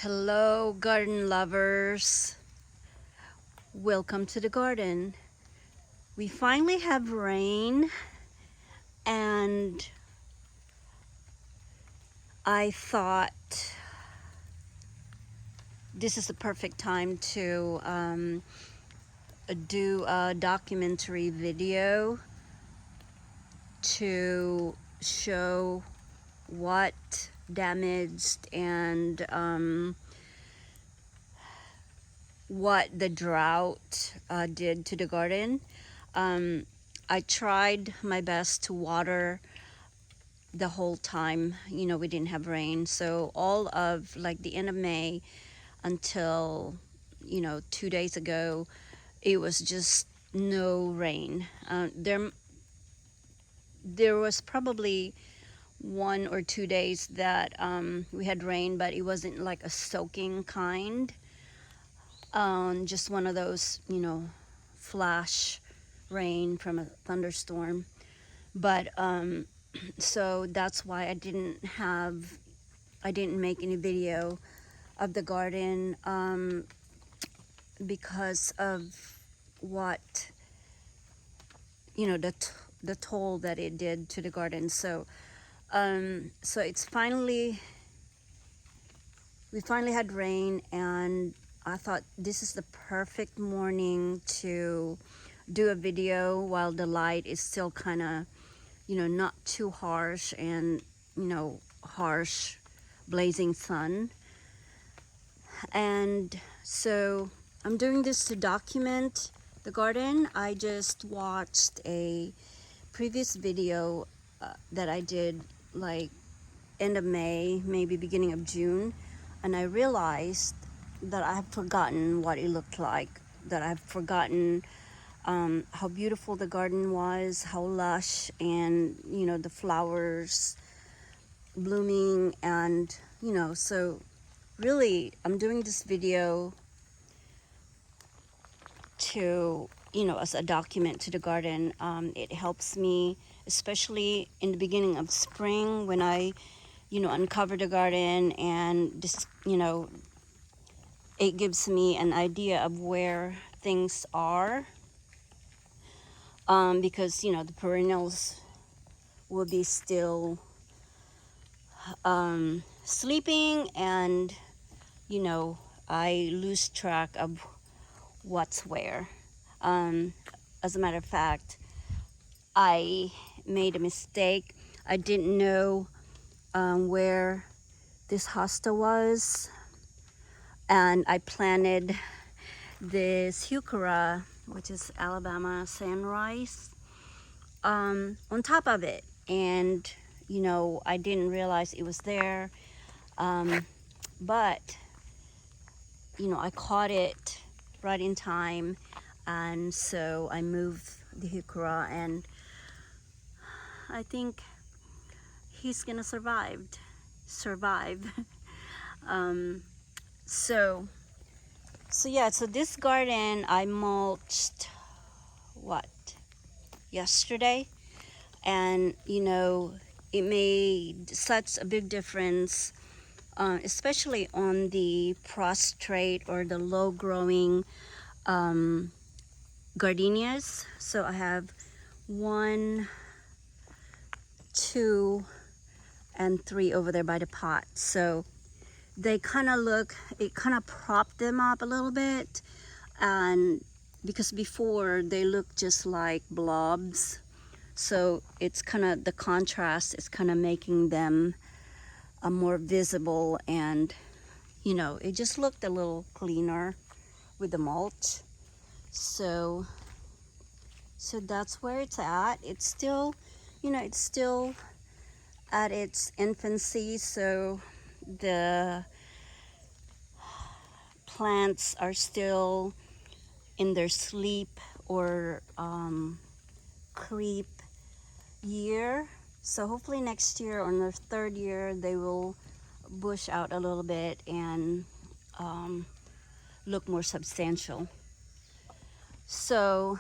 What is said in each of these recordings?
Hello, garden lovers. Welcome to the garden. We finally have rain, and I thought this is the perfect time to do a documentary video to show what damaged and what the drought did to the garden. I tried my best to water the whole time, we didn't have rain. So all of like the end of May until, 2 days ago, it was just no rain. There was probably 1 or 2 days that we had rain, but it wasn't like a soaking kind. Just one of those, flash rain from a thunderstorm. But so that's why I didn't make any video of the garden, because of what, the toll that it did to the garden. So it's we finally had rain, and I thought this is the perfect morning to do a video while the light is still kind of, not too harsh, and, harsh blazing sun. And so I'm doing this to document the garden. I just watched a previous video that I did like end of May, maybe beginning of June, and I realized that I have forgotten what it looked like, that I've forgotten how beautiful the garden was, how lush, and the flowers blooming, and so really I'm doing this video to as a document to the garden. It helps me, especially in the beginning of spring, when I uncover the garden, and this it gives me an idea of where things are, because the perennials will be still sleeping, and I lose track of what's where. As a matter of fact, I made a mistake. I didn't know where this hosta was, and I planted this heuchera, which is Alabama sunrise, on top of it, and I didn't realize it was there, but I caught it right in time, and so I moved the heuchera, and I think he's gonna survive. So yeah, so this garden I mulched yesterday, and it made such a big difference, especially on the prostrate or the low growing gardenias. So I have 1, 2, and 3 over there by the pot. So they kind of it kind of propped them up a little bit, and because before they looked just like blobs, so it's kind of, the contrast is kind of making them more visible, and it just looked a little cleaner with the mulch. So that's where it's at. It's still it's still at its infancy, so the plants are still in their sleep or creep year. So hopefully next year, or in their 3rd year, they will bush out a little bit and look more substantial. So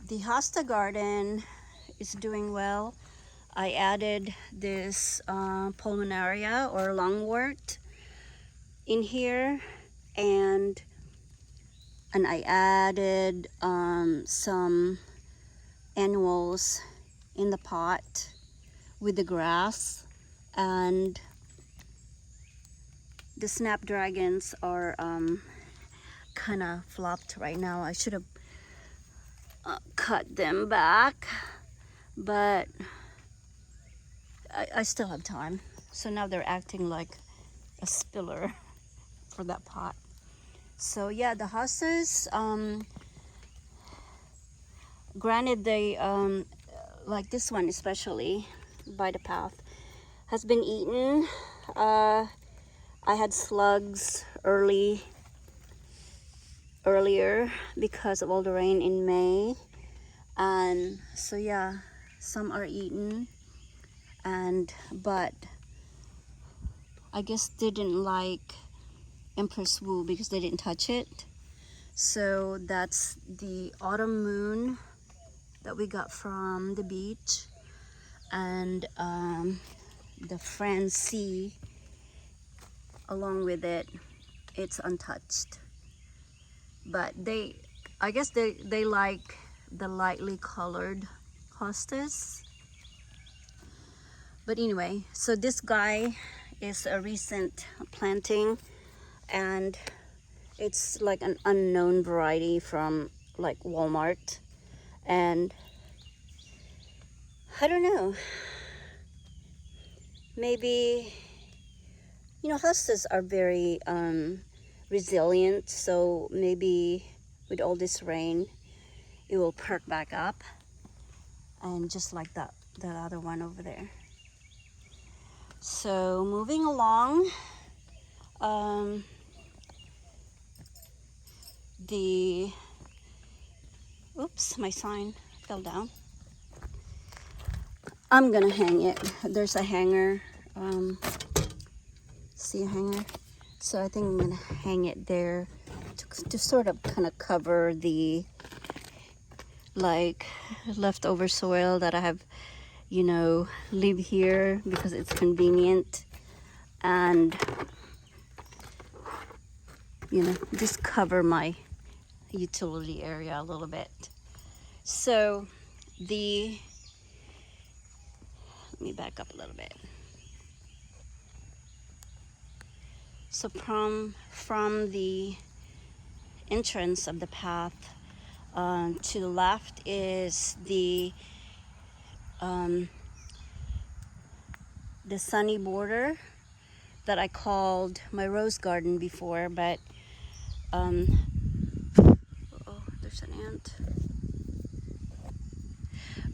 the hosta garden is doing well. I added this pulmonaria or lungwort, in here, and I added some annuals in the pot with the grass, and the snapdragons are kind of flopped right now. I should have cut them back, but I still have time. So now they're acting like a spiller for that pot. So yeah, the hostas, granted they, like this one especially, by the path, has been eaten. I had slugs earlier because of all the rain in May. And so yeah, some are eaten, but I guess they didn't like Empress Wu because they didn't touch it. So that's the autumn moon that we got from the beach, and the Francie along with it, it's untouched. But I guess they like the lightly colored hostas. But anyway, so this guy is a recent planting, and it's like an unknown variety from like Walmart. And I don't know, maybe, you know, hostas are very resilient, so maybe with all this rain it will perk back up, and just like that other one over there. So moving along, oops, my sign fell down. I'm gonna hang it. There's a hanger. See a hanger? So I think I'm gonna hang it there to sort of kind of cover the like leftover soil that I have, you know, leave here because it's convenient, and you know, just cover my utility area a little bit. So let me back up a little bit. So from the entrance of the path to the left is the sunny border that I called my rose garden before, but oh, there's an ant.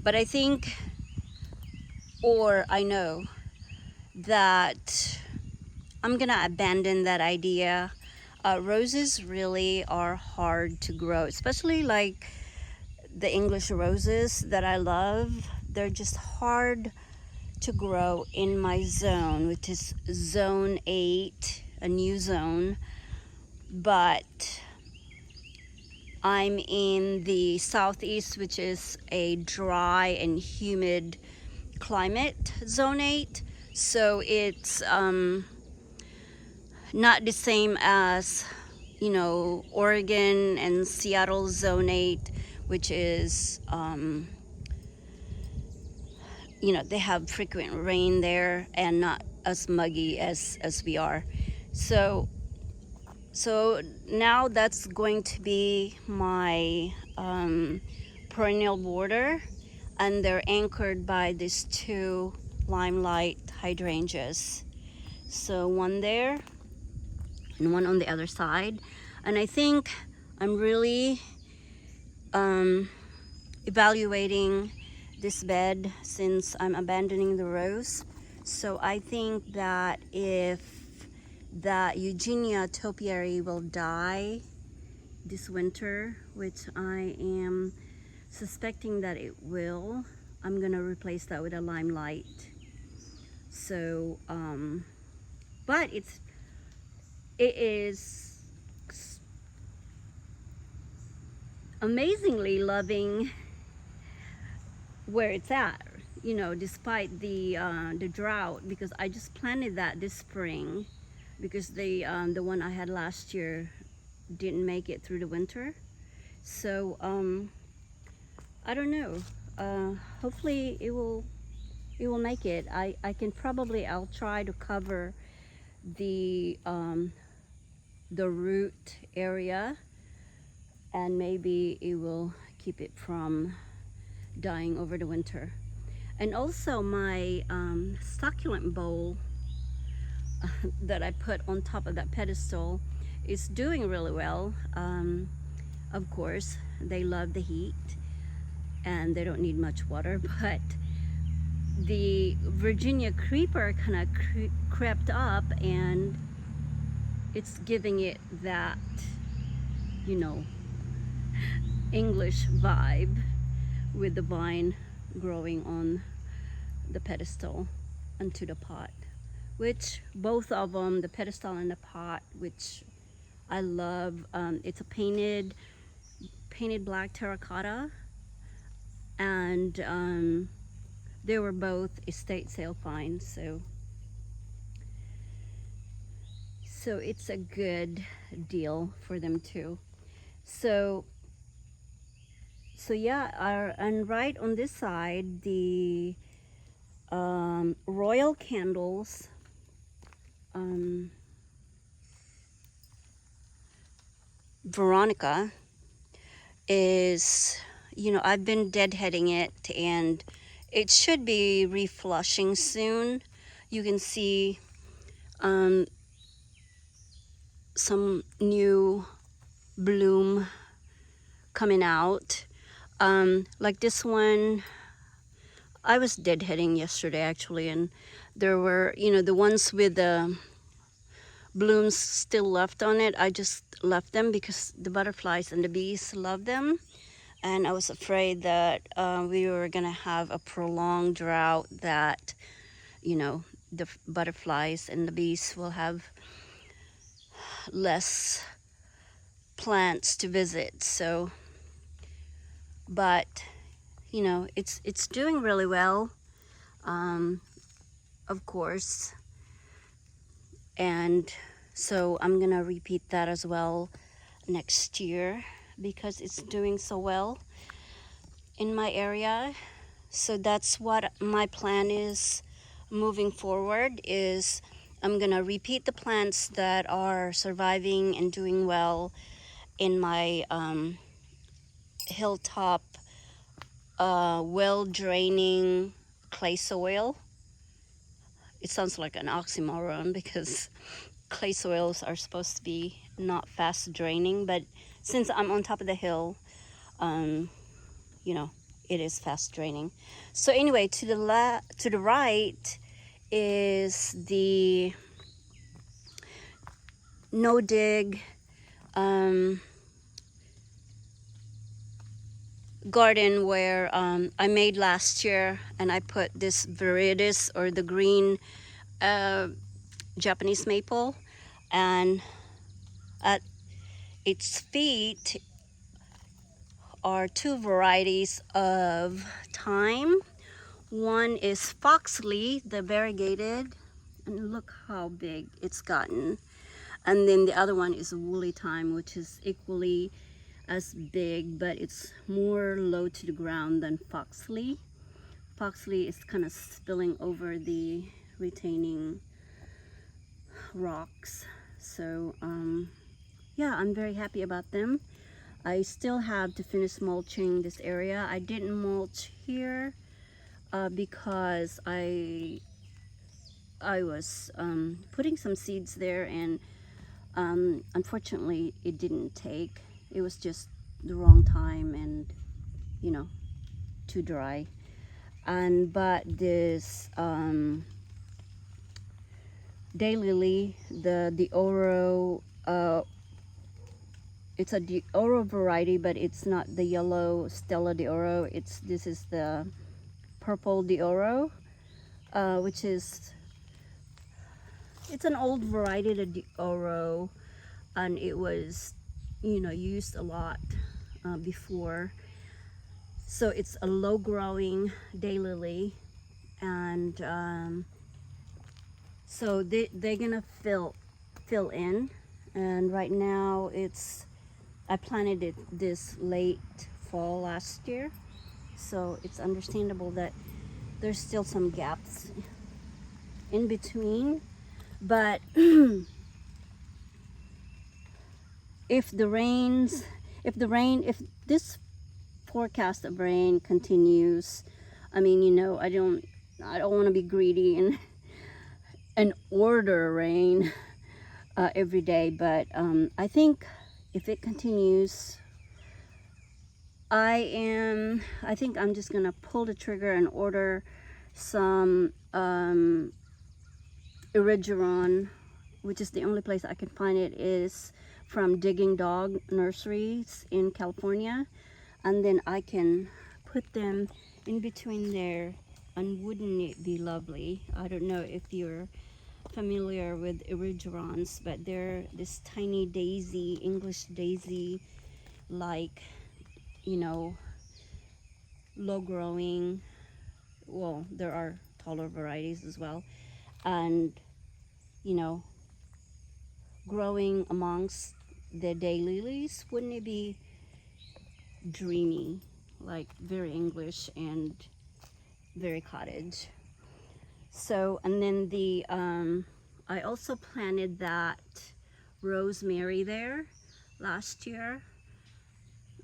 But I think, or I know that I'm gonna abandon that idea. Roses really are hard to grow, especially like the English roses that I love. They're just hard to grow in my zone, which is zone 8, a new zone. But I'm in the southeast, which is a dry and humid climate, zone 8. So it's not the same as, you know, Oregon and Seattle zone 8, which is you know, they have frequent rain there and not as muggy as we are. So now that's going to be my perennial border, and they're anchored by these 2 limelight hydrangeas. So one there and one on the other side. And I think I'm really evaluating this bed since I'm abandoning the rose. So I think that if the Eugenia topiary will die this winter, which I am suspecting that it will, I'm gonna replace that with a limelight. So but it is amazingly loving where it's at, you know, despite the drought, because I just planted that this spring, because the one I had last year didn't make it through the winter. So I don't know. Hopefully it will make it. I'll try to cover the root area, and maybe it will keep it from dying over the winter. And also my succulent bowl that I put on top of that pedestal is doing really well. Of course, they love the heat and they don't need much water, but the Virginia creeper kind of crept up, and it's giving it that, you know, English vibe with the vine growing on the pedestal onto the pot, which both of them, the pedestal and the pot, which I love. It's a painted black terracotta, and they were both estate sale finds, so it's a good deal for them too. So yeah, and right on this side, the royal candles, Veronica, is, you know, I've been deadheading it, and it should be reflushing soon. You can see some new bloom coming out. Like this one, I was deadheading yesterday actually, and there were, you know, the ones with the blooms still left on it. I just left them because the butterflies and the bees love them, and I was afraid that we were gonna have a prolonged drought, that, you know, the butterflies and the bees will have less plants to visit. So, but you know, it's doing really well, of course, and so I'm gonna repeat that as well next year because it's doing so well in my area. So that's what my plan is moving forward, is I'm gonna repeat the plants that are surviving and doing well in my hilltop well draining clay soil. It sounds like an oxymoron because clay soils are supposed to be not fast draining, but since I'm on top of the hill, you know, it is fast draining. So anyway, to the right is the no dig garden where I made last year, and I put this viridis, or the green Japanese maple, and at its feet are two varieties of thyme. One is foxley, the variegated, and look how big it's gotten. And then the other one is woolly thyme, which is equally as big, but it's more low to the ground than foxley. Foxley is kind of spilling over the retaining rocks. So yeah, I'm very happy about them. I still have to finish mulching this area. I didn't mulch here because I was putting some seeds there, and unfortunately it didn't take. It was just the wrong time, and you know, too dry. And but this daylily, the oro, it's a de oro variety, but it's not the yellow Stella de Oro. This is the purple de Oro, which is, it's an old variety of de Oro, and it was, you know, used a lot before. So it's a low growing daylily, and so they're gonna fill fill in. And right now I planted it this late fall last year, so it's understandable that there's still some gaps in between. But if this forecast of rain continues, I mean, I don't want to be greedy and order rain every day, but I think if it continues, I think I'm just gonna pull the trigger and order some Irigeron, which is the only place I can find it is from Digging Dog Nurseries in California, and then I can put them in between there. And wouldn't it be lovely? I don't know if you're familiar with Irigerons, but they're this tiny daisy, English daisy, like, low growing. Well, there are taller varieties as well, and growing amongst the daylilies. Wouldn't it be dreamy, like very English and very cottage? So, and then I also planted that rosemary there last year,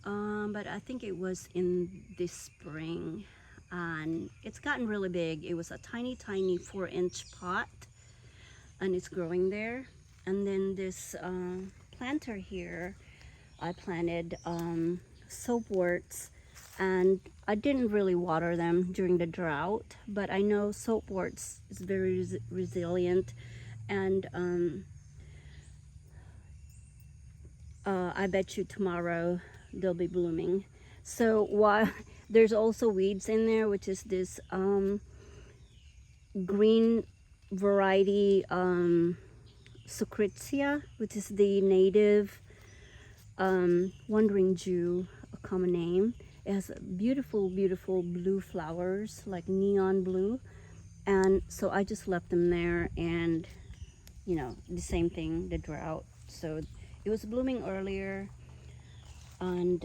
but I think it was in this spring, and it's gotten really big. It was a tiny 4-inch pot, and it's growing there. And then this planter here, I planted soapworts, and I didn't really water them during the drought, but I know soapworts is very resilient, and I bet you tomorrow they'll be blooming. So while there's also weeds in there, which is this green variety Secretia, which is the native wandering Jew, a common name. It has beautiful blue flowers, like neon blue, and so I just left them there, and the same thing, the drought, so it was blooming earlier, and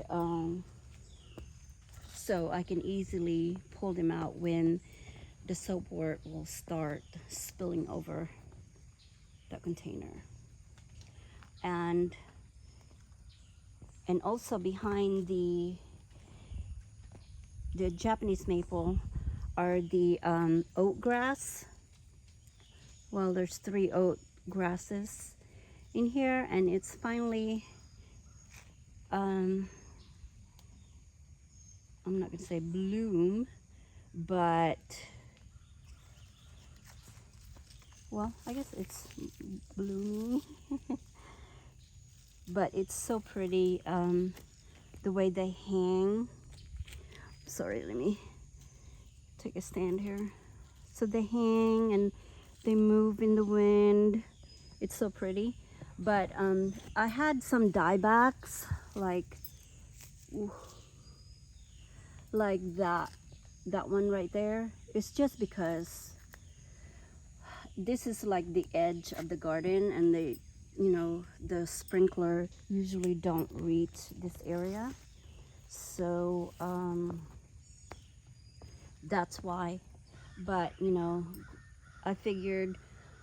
so I can easily pull them out when the soapwort will start spilling over the container. And also behind the Japanese maple are the oat grass. Well, there's 3 oat grasses in here, and it's finally I'm not gonna say bloom, but well, I guess it's blooming. But it's so pretty, the way they hang. Sorry, let me take a stand here. So they hang and they move in the wind. It's so pretty. But I had some diebacks, like that one right there. It's just because this is like the edge of the garden, and the sprinkler usually don't reach this area, so that's why. But I figured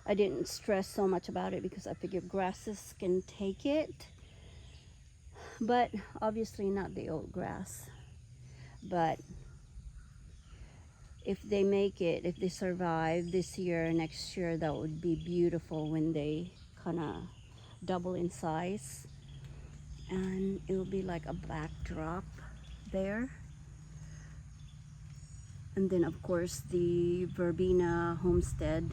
I didn't stress so much about it, because I figured grasses can take it, but obviously not the oat grass. But if they make it, if they survive this year, next year, that would be beautiful when they kind of double in size, and it will be like a backdrop there. And then of course the verbena homestead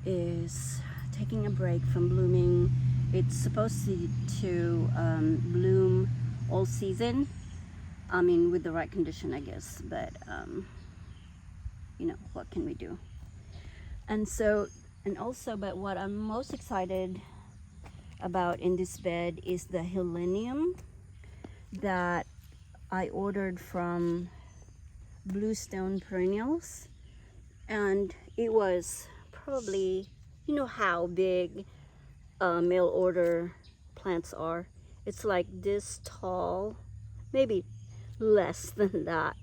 is taking a break from blooming. It's supposed to bloom all season, I mean with the right condition, I guess, but what can we do? And so, and also, but what I'm most excited about in this bed is the Helenium that I ordered from Bluestone Perennials, and it was probably, how big mail order plants are. It's like this tall, maybe less than that.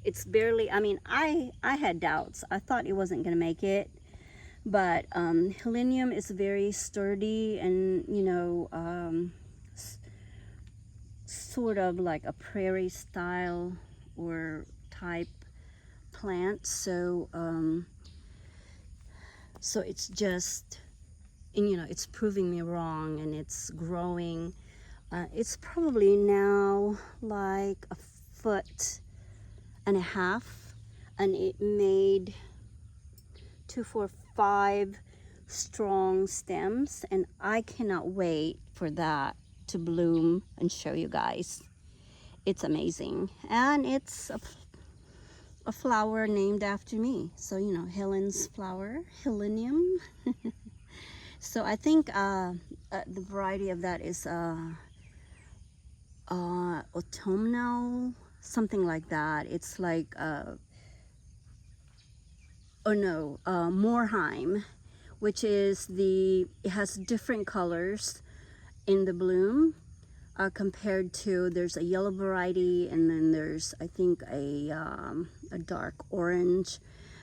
It's barely, I mean, I had doubts. I thought it wasn't gonna make it, but Helenium is very sturdy and, you know, sort of like a prairie style or type plant. So so it's just, and you know, it's proving me wrong, and it's growing. It's probably now like 1.5 feet, and it made 2, 4, 5 strong stems, and I cannot wait for that to bloom and show you guys. It's amazing, and it's a flower named after me, so you know, Helen's flower, Helenium. So I think the variety of that is autumnal, something like that. It's like Moorheim, which is it has different colors in the bloom compared to, there's a yellow variety, and then there's, I think, a dark orange,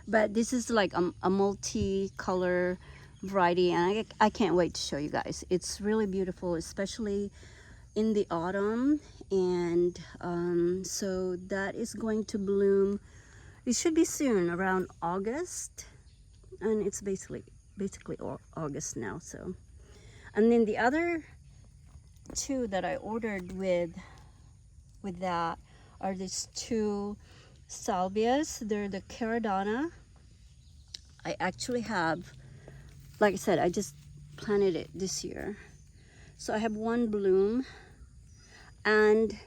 but this is like a multi-color variety, and I can't wait to show you guys. It's really beautiful, especially in the autumn. And so that is going to bloom, it should be soon, around August, and it's basically August now. So, and then the other two that I ordered with that are these two salvias. They're the Caradonna. I actually have, like I said, I just planted it this year, so I have one bloom, and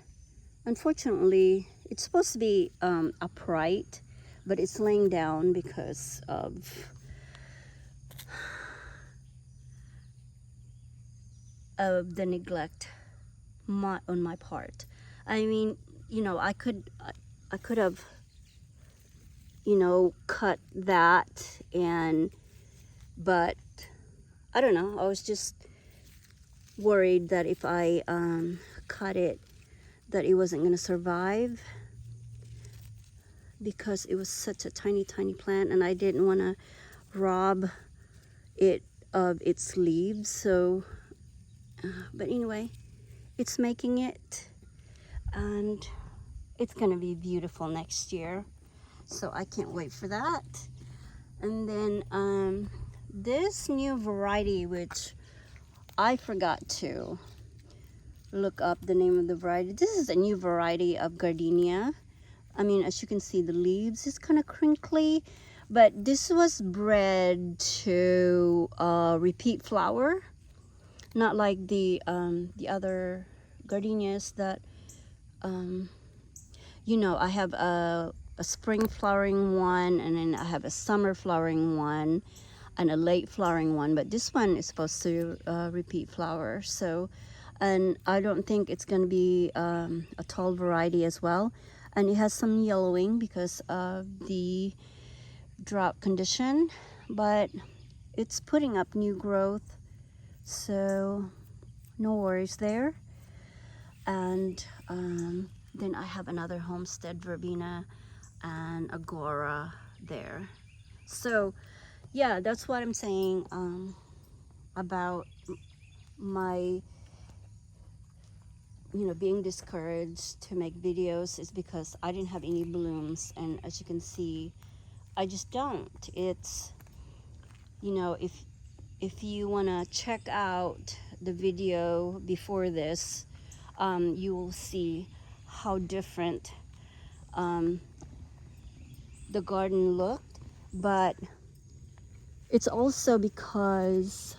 unfortunately it's supposed to be upright, but it's laying down because of the neglect on my part. I mean, you know, I could have, you know, cut that, but I don't know, I was just worried that if I cut it, that it wasn't going to survive, because it was such a tiny plant, and I didn't want to rob it of its leaves. So but anyway, it's making it, and it's going to be beautiful next year, so I can't wait for that. And then this new variety, which I forgot to look up the name of the variety. This is a new variety of gardenia. I mean, as you can see, the leaves is kind of crinkly, but this was bred to repeat flower, not like the other gardenias that you know, I have a spring flowering one, and then I have a summer flowering one, and a late flowering one, but this one is supposed to repeat flower. So, and I don't think it's going to be a tall variety as well, and it has some yellowing because of the drought condition, but it's putting up new growth, so no worries there. And then I have another homestead verbena and agora there. So yeah, that's what I'm saying about my, you know, being discouraged to make videos, is because I didn't have any blooms, and as you can see, I just don't. It's, you know, if you want to check out the video before this, you will see how different the garden looked. But it's also because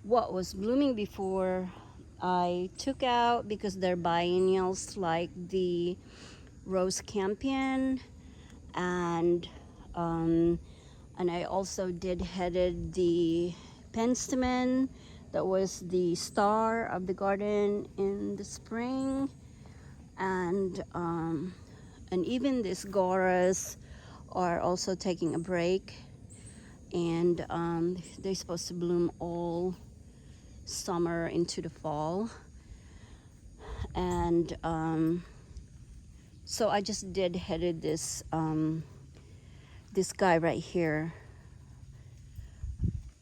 what was blooming before I took out, because they're biennials, like the rose campion, and I also deadheaded the penstemon that was the star of the garden in the spring, and even these goras are also taking a break, and they're supposed to bloom all summer into the fall. And so I just deadheaded this this guy right here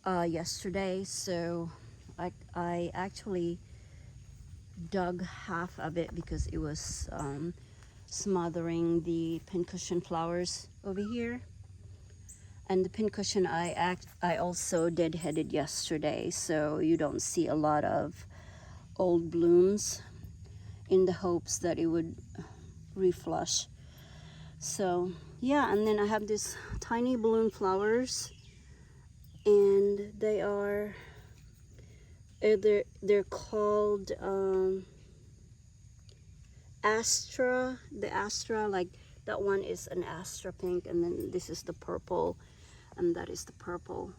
yesterday. So I actually dug half of it because it was smothering the pincushion flowers over here. And the pincushion I also deadheaded yesterday, so you don't see a lot of old blooms, in the hopes that it would reflush. So yeah, and then I have these tiny balloon flowers, and they are they're called Astra. The Astra, like that one is an Astra pink, and then this is the purple, and that is the purple.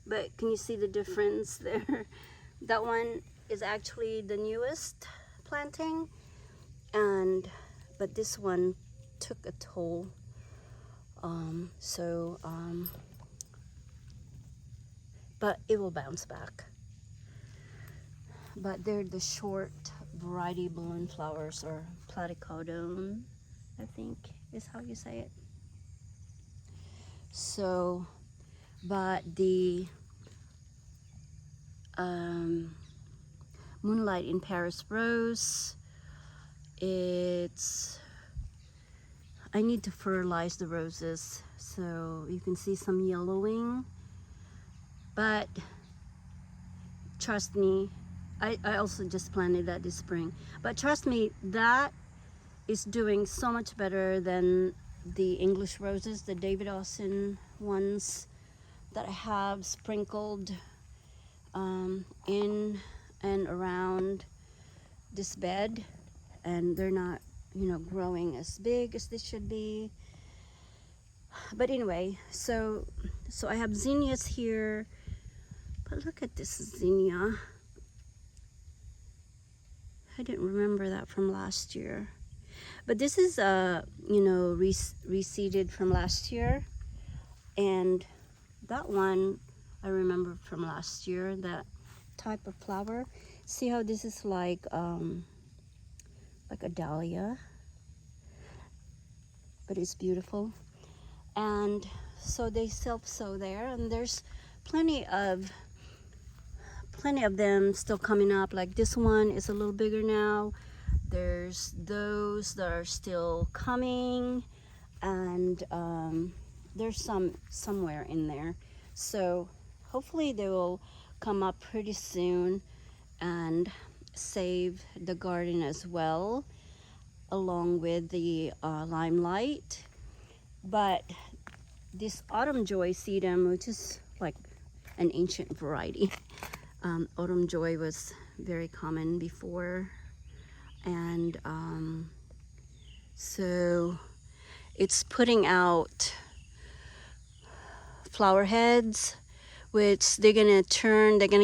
But can you see the difference there? That one is actually the newest planting, but this one took a toll. But it will bounce back. But they're the short variety balloon flowers, or platycodon, I think is how you say it. So, but the Moonlight in Paris rose, I need to fertilize the roses, so you can see some yellowing, but trust me, I also just planted that this spring, but trust me, that is doing so much better than the English roses, the David Austin ones that I have sprinkled in and around this bed, and they're not, growing as big as they should be. But anyway, so I have zinnias here, but look at this zinnia. I didn't remember that from last year, but this is reseeded from last year, and that one I remember from last year, that type of flower. See how this is like a dahlia, but it's beautiful. And so they self-sow there, and there's plenty of them still coming up. Like this one is a little bigger now. There's those that are still coming, and there's some somewhere in there. So hopefully they will come up pretty soon and save the garden as well, along with the limelight. But this autumn joy sedum, which is like an ancient variety, autumn joy was very common before, and so it's putting out flower heads, which they're gonna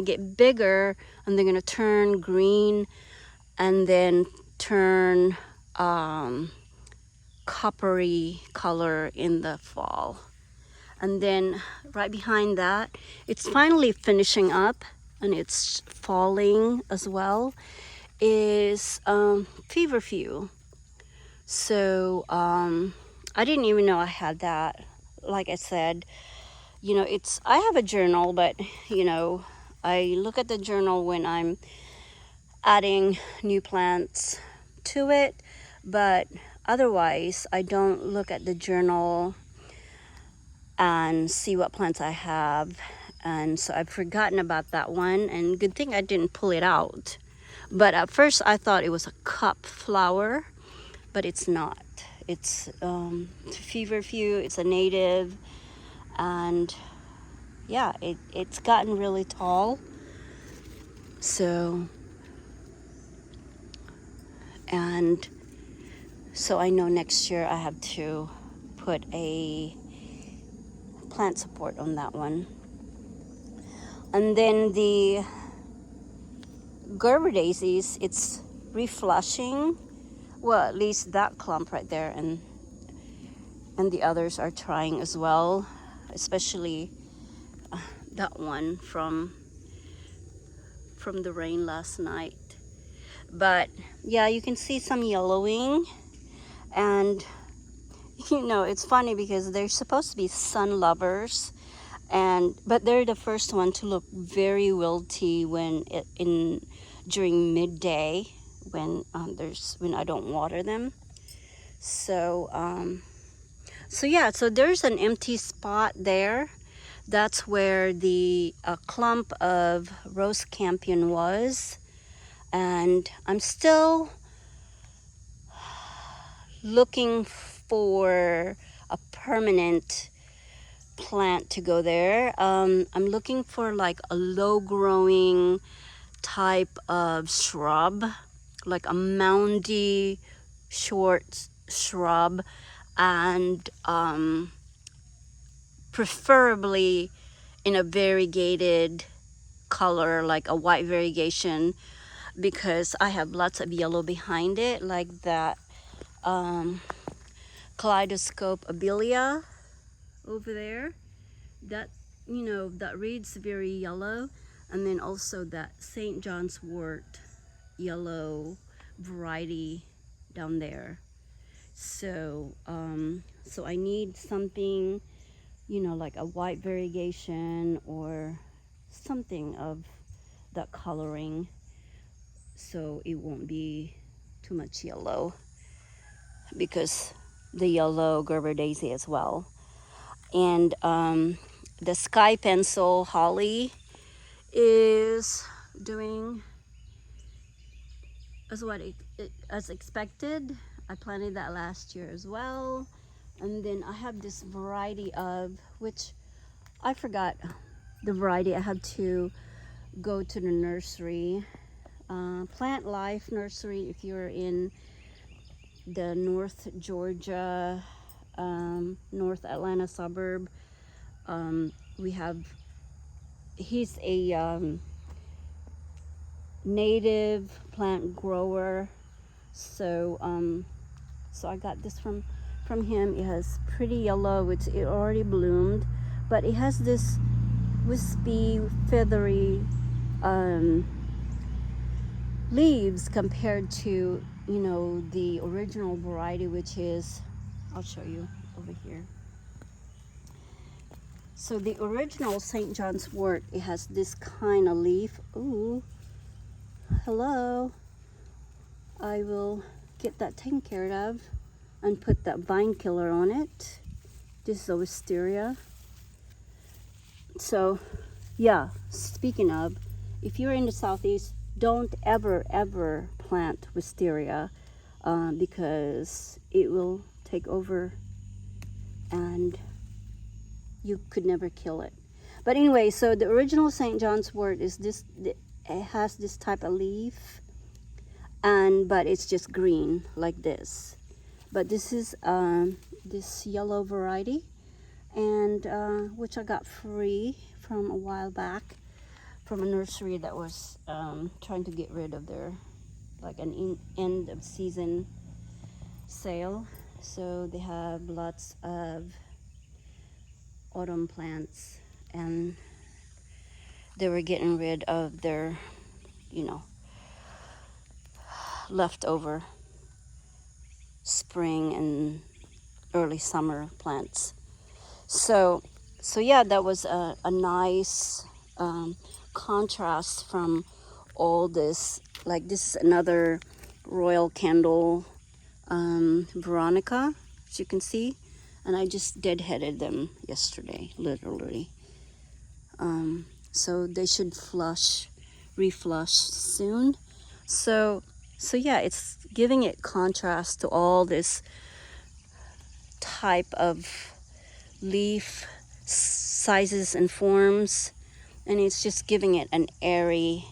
get bigger, and they're gonna turn green, and then turn coppery color in the fall. And then right behind that, it's finally finishing up, and it's falling as well, is feverfew. So I didn't even know I had that. Like I said, I have a journal, but I look at the journal when I'm adding new plants to it, but otherwise I don't look at the journal and see what plants I have. And so I've forgotten about that one, and good thing I didn't pull it out. But at first I thought it was a cup flower, but it's not. It's feverfew. It's a native, and yeah, it's gotten really tall. So I know next year I have to put a plant support on that one. And then the Gerber daisies, it's reflushing. Well, at least that clump right there, and the others are trying as well, especially that one from the rain last night. But yeah, you can see some yellowing. And it's funny because they're supposed to be sun lovers, but they're the first one to look very wilty during midday, when I don't water them. So yeah, so there's an empty spot there. That's where the clump of rose campion was, and I'm still looking for a permanent plant to go there. I'm looking for like a low growing type of shrub, like a moundy short shrub, and preferably in a variegated color, like a white variegation, because I have lots of yellow behind it, like that kaleidoscope abelia over there. That that reads very yellow, and then also that St. John's wort yellow variety down there. So so I need something, like a white variegation or something of that coloring, so it won't be too much yellow, because the yellow Gerber daisy as well. And the sky pencil holly is doing as expected. I planted that last year as well. And then I have this variety of, which I forgot the variety. I had to go to the nursery, Plant Life Nursery, if you're in the North Georgia, North Atlanta suburb. He's a native plant grower, so I got this from him. It has pretty yellow, it already bloomed, but it has this wispy, feathery leaves compared to the original variety, which is, I'll show you over here. So the original St. John's wort, it has this kind of leaf. Ooh, hello. I will get that taken care of and put that vine killer on it. This is a wisteria. So yeah, speaking of, if you're in the southeast, don't ever plant wisteria, because it will take over and you could never kill it. But anyway, so the original St. John's wort is this. It has this type of leaf, but it's just green like this. But this is this yellow variety, and which I got free from a while back from a nursery that was trying to get rid of their, like, an end of season sale. So they have lots of autumn plants, and they were getting rid of their leftover spring and early summer plants. So yeah, that was a nice contrast from all this. Like, this is another royal candle, Veronica, as you can see, and I just deadheaded them yesterday, literally. So they should reflush soon. So yeah, it's giving it contrast to all this type of leaf sizes and forms, and it's just giving it an airy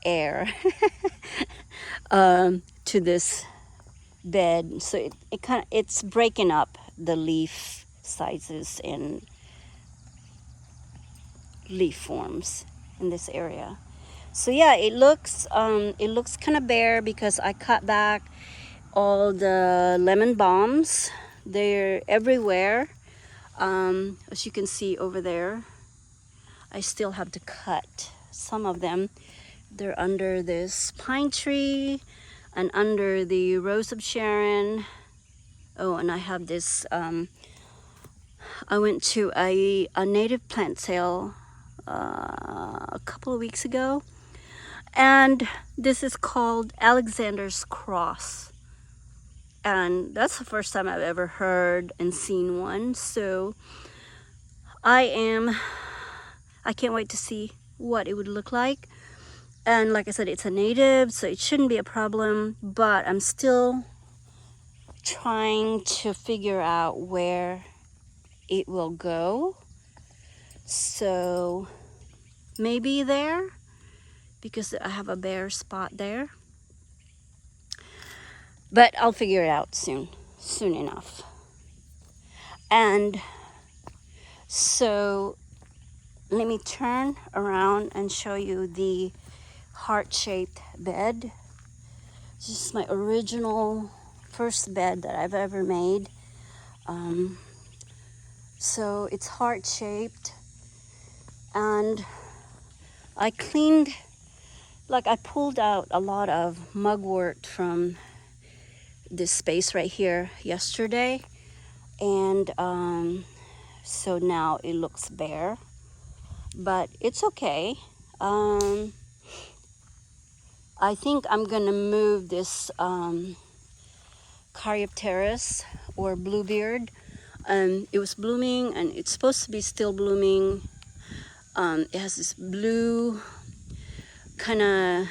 air to this bed. So it's breaking up the leaf sizes and leaf forms in this area. So yeah, it looks kind of bare because I cut back all the lemon balms. They're everywhere. As you can see over there, I still have to cut some of them. They're under this pine tree and under the Rose of Sharon. Oh, and I have this, I went to a native plant sale a couple of weeks ago, and this is called Alexander's Cross. And that's the first time I've ever heard and seen one. So I can't wait to see what it would look like. And like I said, it's a native, so it shouldn't be a problem, but I'm still trying to figure out where it will go. So maybe there, because I have a bare spot there. But I'll figure it out soon enough. And so let me turn around and show you the heart-shaped bed. This is my original first bed that I've ever made. So it's heart-shaped, and I cleaned, like I pulled out a lot of mugwort from this space right here yesterday, and so now it looks bare, but it's okay. I think I'm gonna move this Caryopteris or Bluebeard. It was blooming, and it's supposed to be still blooming. It has this blue kind of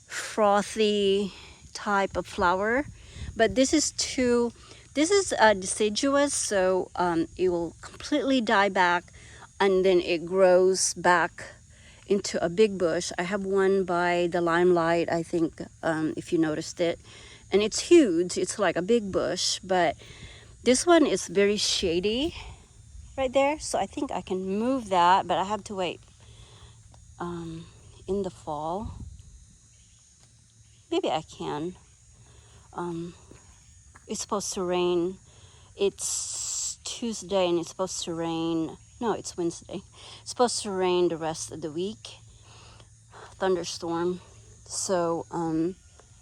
frothy type of flower, but this is deciduous, so it will completely die back, and then it grows back into a big bush. I have one by the Limelight, I think, if you noticed it, and it's huge. It's like a big bush, but this one is very shady right there, so I think I can move that, but I have to wait in the fall. Maybe I can. It's supposed to rain. It's Tuesday and it's supposed to rain. No, it's Wednesday. It's supposed to rain the rest of the week. Thunderstorm. So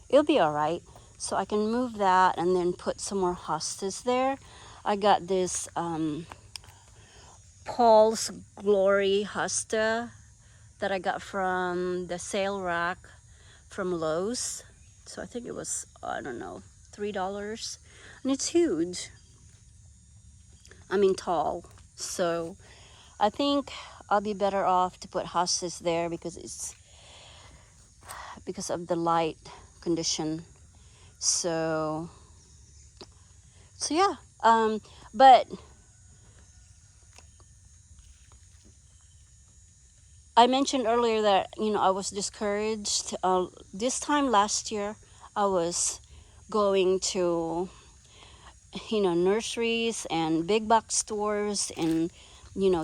it'll be all right. So I can move that and then put some more hostas there. I got this Paul's Glory hosta that I got from the sale rack from Lowe's. So I think it was, I don't know, $3. And it's huge. I mean tall. So I think I'll be better off to put hostas there because of the light condition. So yeah. But I mentioned earlier that, I was discouraged. This time last year, I was going to, nurseries and big box stores and,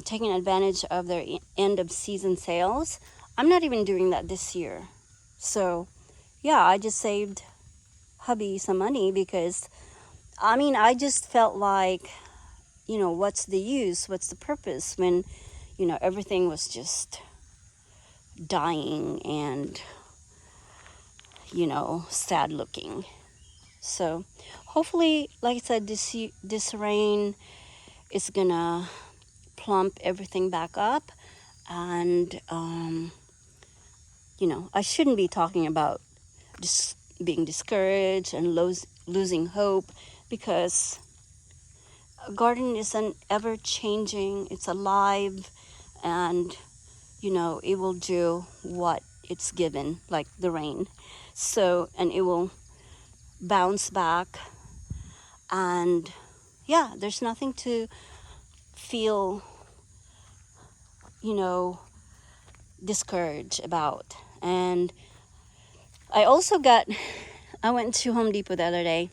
taking advantage of their end of season sales. I'm not even doing that this year. So, yeah, I just saved hubby some money because, I just felt like, what's the use? What's the purpose when, everything was just dying and sad looking. So hopefully, like I said, this rain is gonna plump everything back up, and I shouldn't be talking about just being discouraged and losing hope, because a garden is an ever changing, it's alive, and it will do what it's given, like the rain. So, and it will bounce back. And yeah, there's nothing to feel, discouraged about. And I went to Home Depot the other day,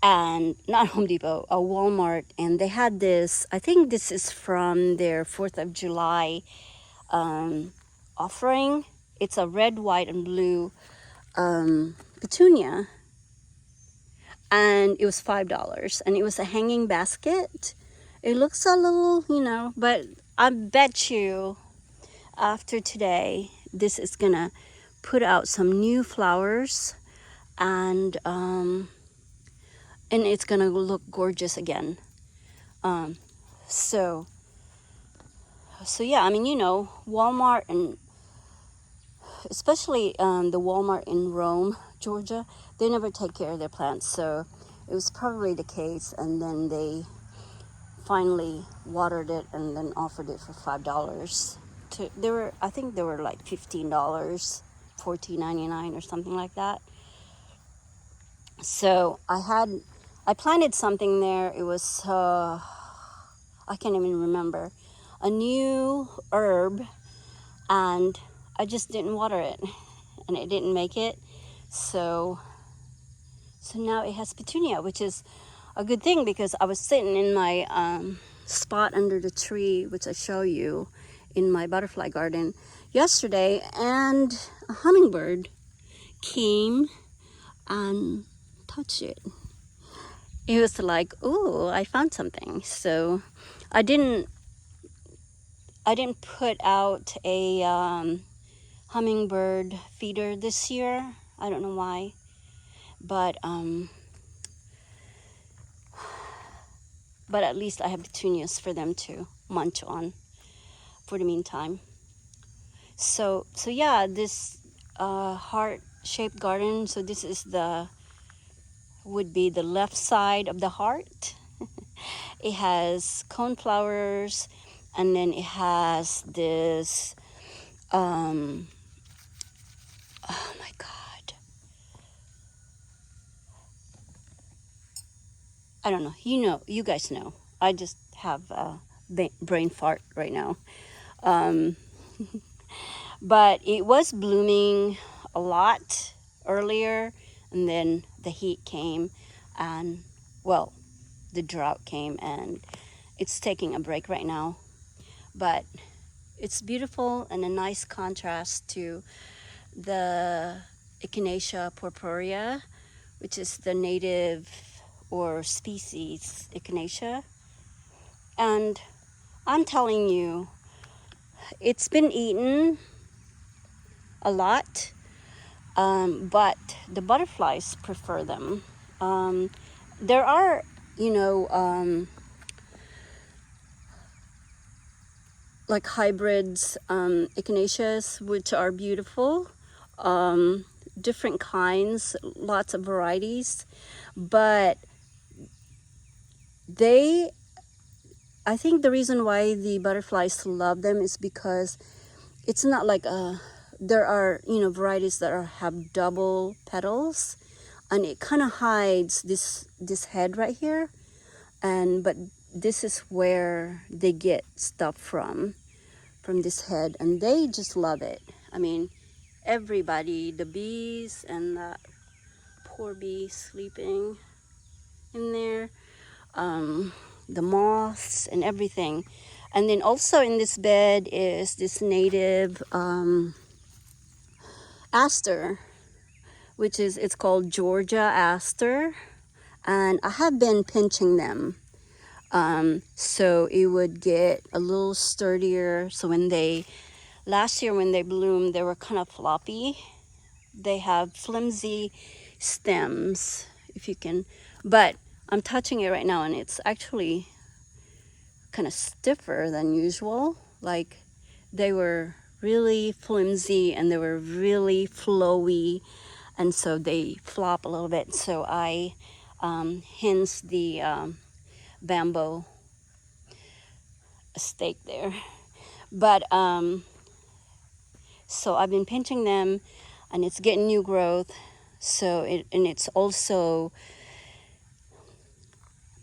and not Home Depot, a Walmart, and they had this, I think this is from their 4th of July offering. It's a red, white, and blue petunia, and it was $5, and it was a hanging basket. It looks a little, but I bet you after today, this is gonna put out some new flowers, and it's gonna look gorgeous again. So yeah, I mean, Walmart, and especially the Walmart in Rome, Georgia, they never take care of their plants. So it was probably the case, and then they finally watered it and then offered it for $5. I think they were like $15, $14.99 or something like that. So I planted something there. It was I can't even remember, a new herb, and I just didn't water it, and it didn't make it. So now it has petunia, which is a good thing, because I was sitting in my spot under the tree, which I show you in my butterfly garden yesterday, and a hummingbird came and touched it. It was like, "Ooh, I found something." So I didn't put out a hummingbird feeder this year. I don't know why, but at least I have petunias for them to munch on for the meantime. So yeah, this heart-shaped garden. So this is would be the left side of the heart. It has coneflowers, and then it has this oh my god, I don't know, you guys know, I just have a brain fart right now. But it was blooming a lot earlier, and then the heat came, and well, the drought came, and it's taking a break right now. But it's beautiful and a nice contrast to the Echinacea purpurea, which is the native or species Echinacea. And I'm telling you, it's been eaten a lot, but the butterflies prefer them. There are, like hybrids, echinaceas, which are beautiful, different kinds, lots of varieties, but I think the reason why the butterflies love them is because it's not like there are varieties that have double petals, and it kind of hides this head right here, but this is where they get stuff from this head, and they just love it. I mean, everybody, the bees, and that poor bee sleeping in there, the moths and everything. And then also in this bed is this native aster, which it's called Georgia aster, and I have been pinching them, so it would get a little sturdier. So last year when they bloomed, they were kind of floppy. They have flimsy stems, if you can, but I'm touching it right now, and it's actually kind of stiffer than usual. Like, they were really flimsy and they were really flowy, and so they flop a little bit. So I hence the bamboo stake there. But so I've been pinching them, and it's getting new growth. So it's also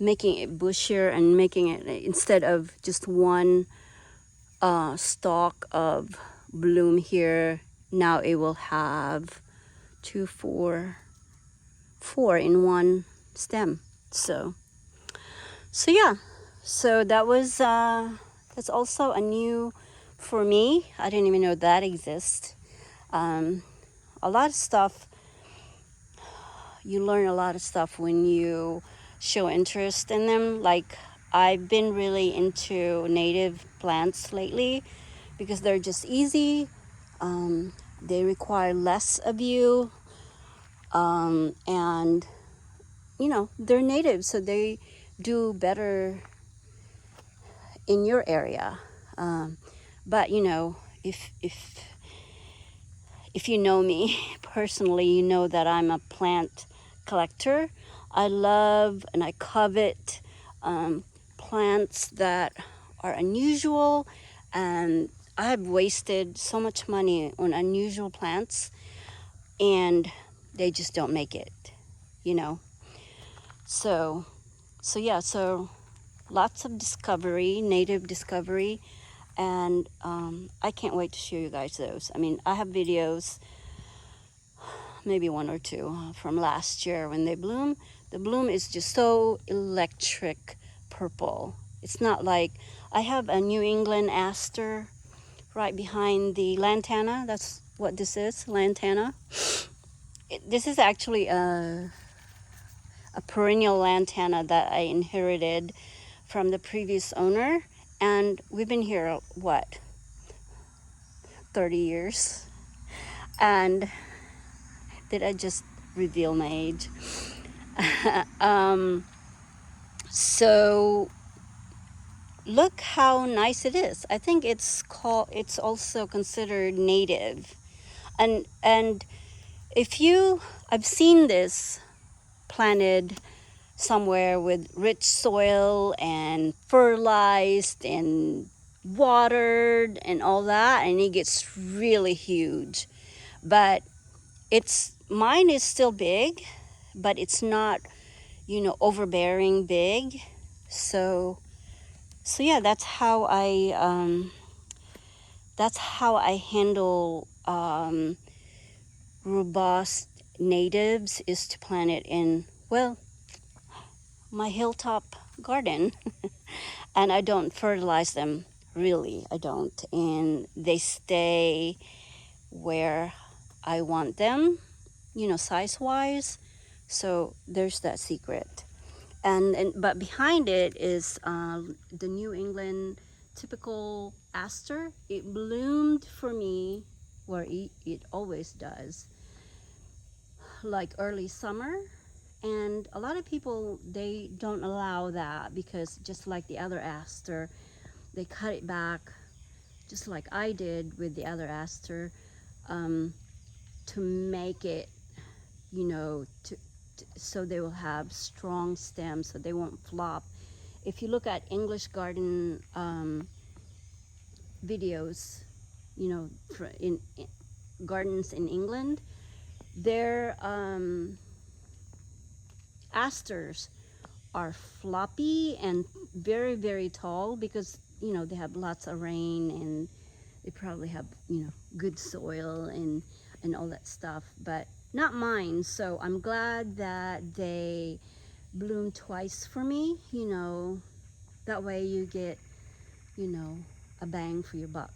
making it bushier, and making it, instead of just one stalk of bloom here, now it will have 2, 4 in one stem. So yeah, so that's also a new for me. I didn't even know that exists. A lot of stuff, you learn a lot of stuff when you show interest in them. Like, I've been really into native plants lately because they're just easy. They require less of you, and they're native, so they do better in your area. But if you know me personally, you know that I'm a plant collector. I love and I covet plants that are unusual, and I've wasted so much money on unusual plants, and they just don't make it, you know. So yeah, so lots of discovery, native discovery, and I can't wait to show you guys those. I mean, I have videos, maybe one or two from last year when they bloom. The bloom is just so electric purple. It's not like, I have a New England aster right behind the lantana. That's what this is, lantana. This is actually a perennial lantana that I inherited from the previous owner, and we've been here, what, 30 years? And did I just reveal my age? So look how nice it is. I think it's also considered native. And I've seen this planted somewhere with rich soil and fertilized and watered and all that, and it gets really huge. But mine is still big, but it's not, overbearing big. So yeah, that's how I handle robust natives, is to plant it in, well, my hilltop garden. And I don't fertilize them, really, I don't. And they stay where I want them, size-wise. So there's that secret. But behind it is the New England typical aster. It bloomed for me, where it always does, like early summer. And a lot of people, they don't allow that, because just like the other aster, they cut it back, just like I did with the other aster, to make it, so they will have strong stems, so they won't flop. If you look at English garden videos, in gardens in England, their asters are floppy and very, very tall, because they have lots of rain, and they probably have good soil and all that stuff. But not mine. So I'm glad that they bloom twice for me. That way you get a bang for your buck.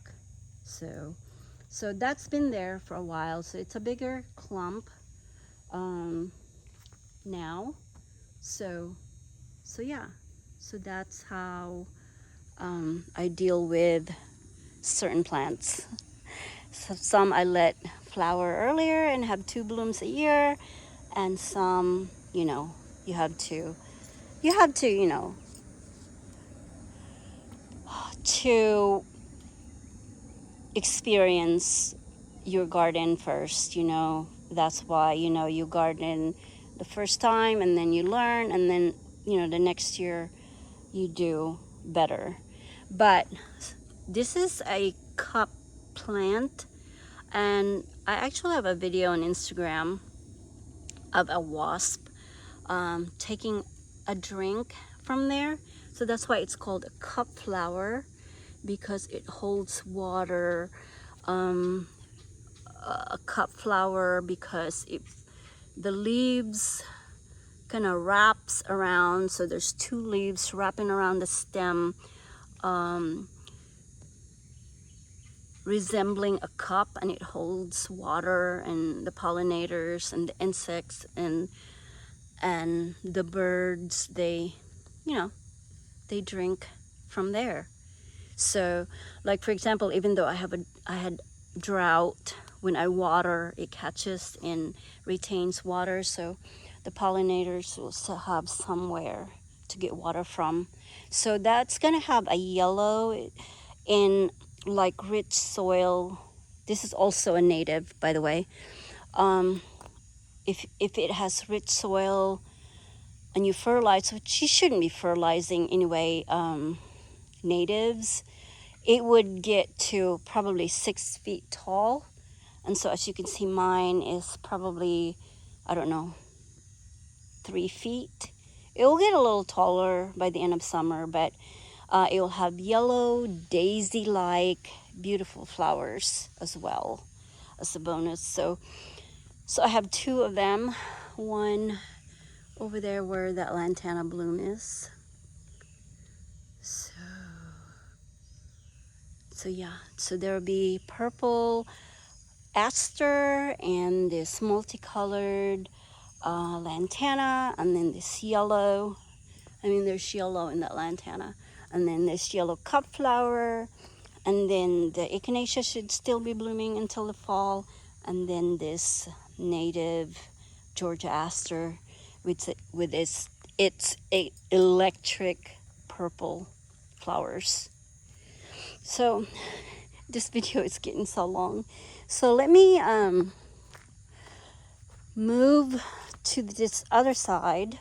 So that's been there for a while. So it's a bigger clump now. So yeah, so that's how I deal with certain plants. So some I let flower earlier and have 2 blooms a year, and some, you have to to experience your garden first. That's why you garden the first time, and then you learn, and then the next year you do better. But this is a cup plant, and I actually have a video on Instagram of a wasp taking a drink from there. So that's why it's called a cup flower, because it holds water. A cup flower, because the leaves kind of wraps around, so there's 2 leaves wrapping around the stem, resembling a cup, and it holds water and the pollinators and the insects and and the birds, they, you know, they drink from there. So, like for example, even though I had drought, when I water, it catches and retains water, so the pollinators will still have somewhere to get water from. So that's gonna have a yellow in like rich soil. This is also a native, by the way. If it has rich soil and you fertilize, which you shouldn't be fertilizing anyway, natives, it would get to probably 6 feet tall. And so as you can see, mine is probably, I don't know, 3 feet. It will get a little taller by the end of summer, but it will have yellow, daisy-like, beautiful flowers as well as a bonus. So I have 2 of them. One over there where that lantana bloom is. So yeah, so there'll be purple aster and this multicolored lantana, and then this yellow. I mean, there's yellow in that lantana, and then this yellow cup flower, and then the echinacea should still be blooming until the fall, and then this native Georgia aster with its electric purple flowers. So this video is getting so long, so let me move to this other side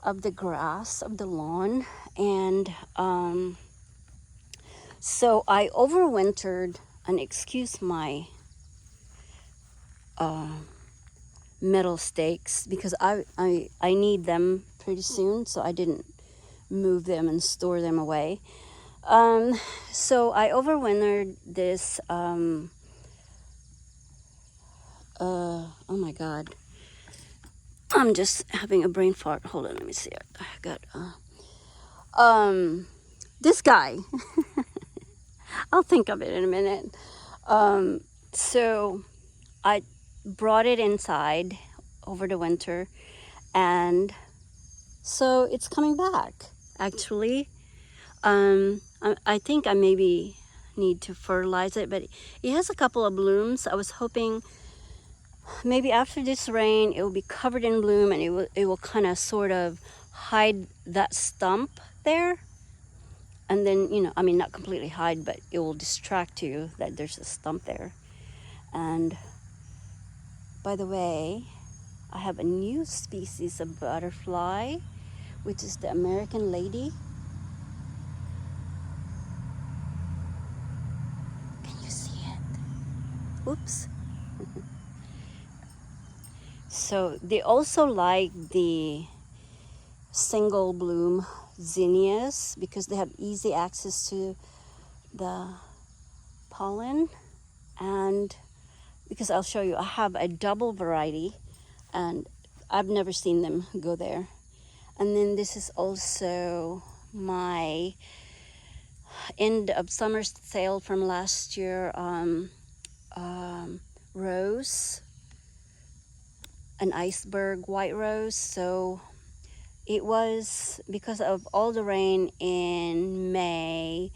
of the grass of the lawn. And so I overwintered, and excuse my metal stakes because I need them pretty soon, so I didn't move them and store them away. So I overwintered this oh my god, I'm just having a brain fart. Hold on, let me see. I got this guy. I'll think of it in a minute. So I brought it inside over the winter, and so it's coming back actually. I think I maybe need to fertilize it, but it has a couple of blooms. I was hoping maybe after this rain it will be covered in bloom, and it will kind of sort of hide that stump there, and then, you know, I mean, not completely hide, but it will distract you that there's a stump there. And by the way, I have a new species of butterfly, which is the American lady. Can you see it? Oops. So they also like the single bloom zinnias because they have easy access to the pollen. And because I'll show you, I have a double variety and I've never seen them go there. And then this is also my end of summer sale from last year, rose, an iceberg white rose. So it was because of all the rain in May,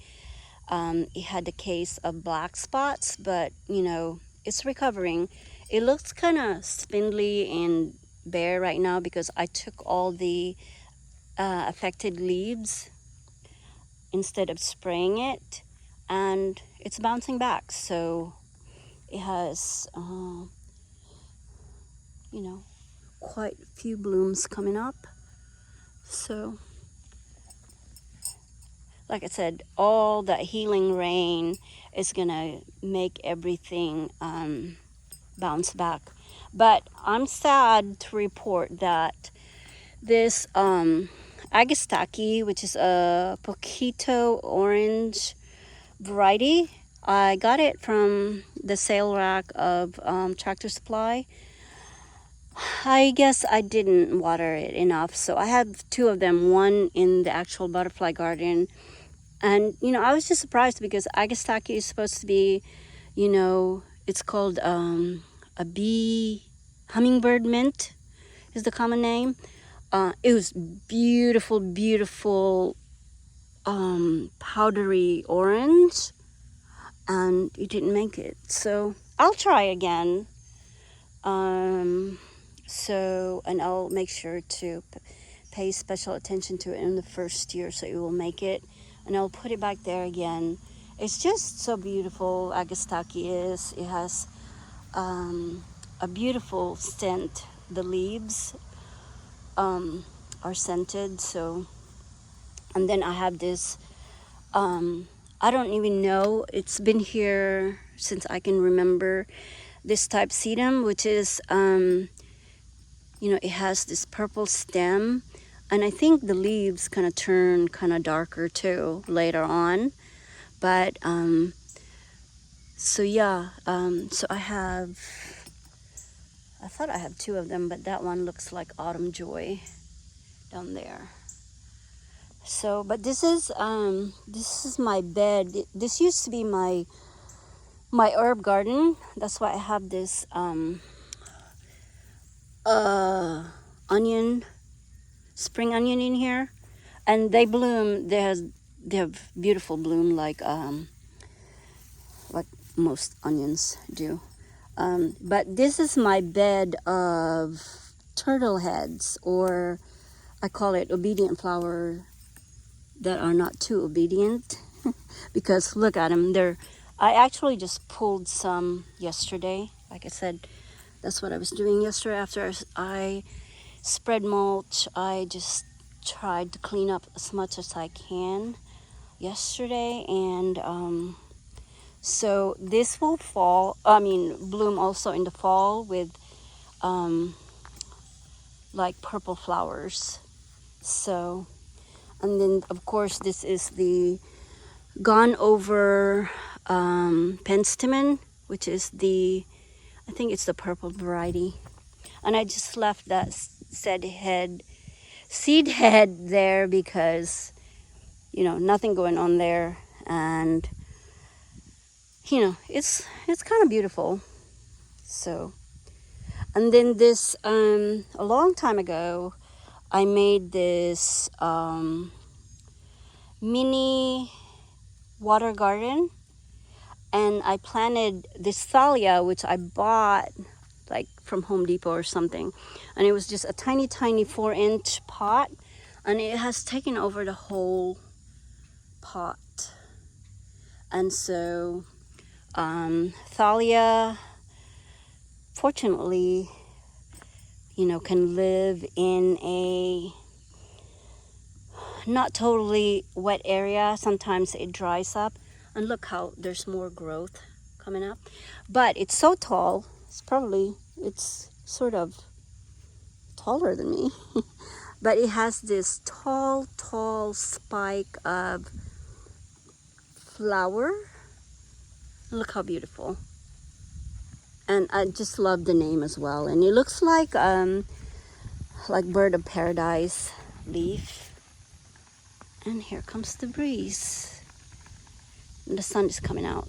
it had a case of black spots, but you know, it's recovering. It looks kind of spindly and bare right now because I took all the affected leaves instead of spraying it, and it's bouncing back. So it has you know, quite a few blooms coming up. So like I said, all that healing rain is gonna make everything bounce back. But I'm sad to report that this agastaki, which is a poquito orange variety, I got it from the sale rack of Tractor Supply. I guess I didn't water it enough, so I have 2 of them, one in the actual butterfly garden. And you know, I was just surprised because agastaki is supposed to be, you know, it's called a bee hummingbird mint is the common name. It was beautiful, beautiful, powdery orange, and it didn't make it. So I'll try again. And I'll make sure to pay special attention to it in the first year so it will make it. And I'll put it back there again. It's just so beautiful, Agastaki is. It has a beautiful scent. The leaves are scented. So, and then I have this, I don't even know, it's been here since I can remember, this type sedum, which is, it has this purple stem, and I think the leaves kind of turn kind of darker too later on. But so yeah, so I thought I have two of them, but that one looks like Autumn Joy down there. So, but this is my bed. This used to be my herb garden. That's why I have this onion, spring onion in here, and they bloom. They have beautiful bloom like most onions do. But this is my bed of turtle heads, or I call it obedient flower that are not too obedient. Because look at them. I actually just pulled some yesterday. Like I said, that's what I was doing yesterday after I spread mulch. I just tried to clean up as much as I can yesterday, and so this will bloom also in the fall with like purple flowers. So, and then of course this is the gone over penstemon, which is I think it's the purple variety. And I just left that seed head there because, nothing going on there. And, it's kind of beautiful. So, and then this, a long time ago, I made this mini water garden, and I planted this thalia, which I bought like from Home Depot or something, and it was just a tiny 4-inch pot, and it has taken over the whole pot. And so thalia, fortunately, can live in a not totally wet area. Sometimes it dries up, and look how there's more growth coming up. But it's so tall, it's sort of taller than me. But it has this tall spike of flower. Look how beautiful. And I just love the name as well. And it looks like bird of paradise leaf. And here comes the breeze. And the sun is coming out.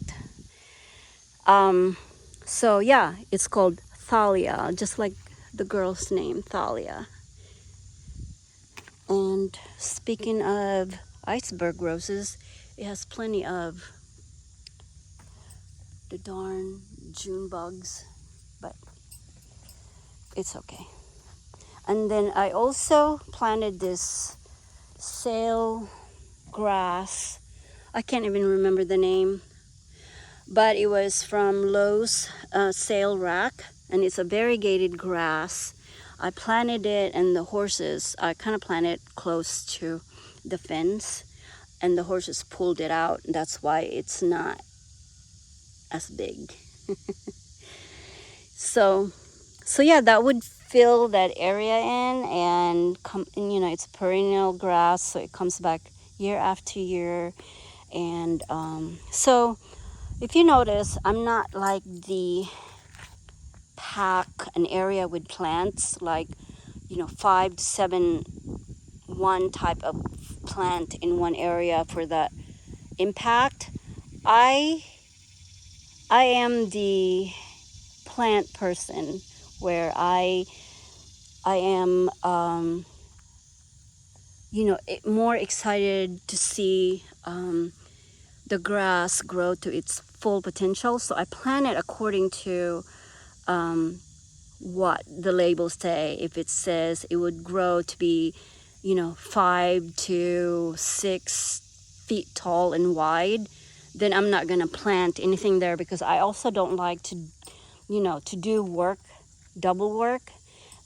So yeah, it's called Thalia, just like the girl's name, Thalia. And speaking of iceberg roses, it has plenty of the darn June bugs, but it's okay. And then I also planted this sail grass. I can't even remember the name, but it was from Lowe's sale rack, and it's a variegated grass. I planted it, and I kind of planted it close to the fence, and the horses pulled it out. That's why it's not as big. So yeah, that would fill that area in, and it's perennial grass, so it comes back year after year. And so if you notice, I'm not like the pack an area with plants, like 5 to 7 one type of plant in one area for the impact. I am the plant person, where I I am, more excited to see the grass grow to its full potential. So I plan it according to what the labels say. If it says it would grow to be, 5 to 6 feet tall and wide, then I'm not gonna plant anything there, because I also don't like to, to do work, double work,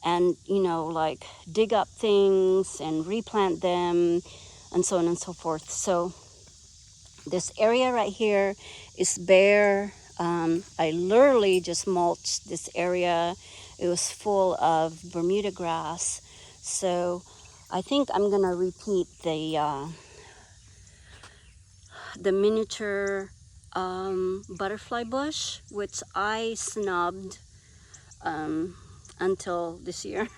and like dig up things and replant them and so on and so forth. So this area right here is bare. I literally just mulched this area. It was full of Bermuda grass. So I think I'm gonna repeat the miniature butterfly bush, which I snubbed until this year.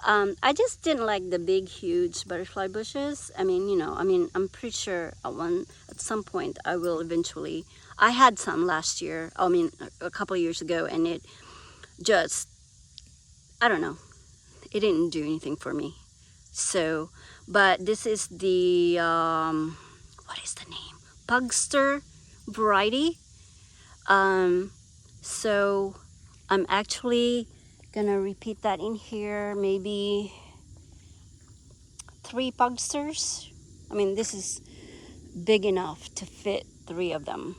I just didn't like the big, huge butterfly bushes. I'm pretty sure at some point I will eventually. I had some last year. A couple of years ago, and it just, I don't know, it didn't do anything for me. So, but this is the, what is the name? Pugster variety. So I'm actually gonna repeat that in here, maybe 3 pugsters. This is big enough to fit 3 of them.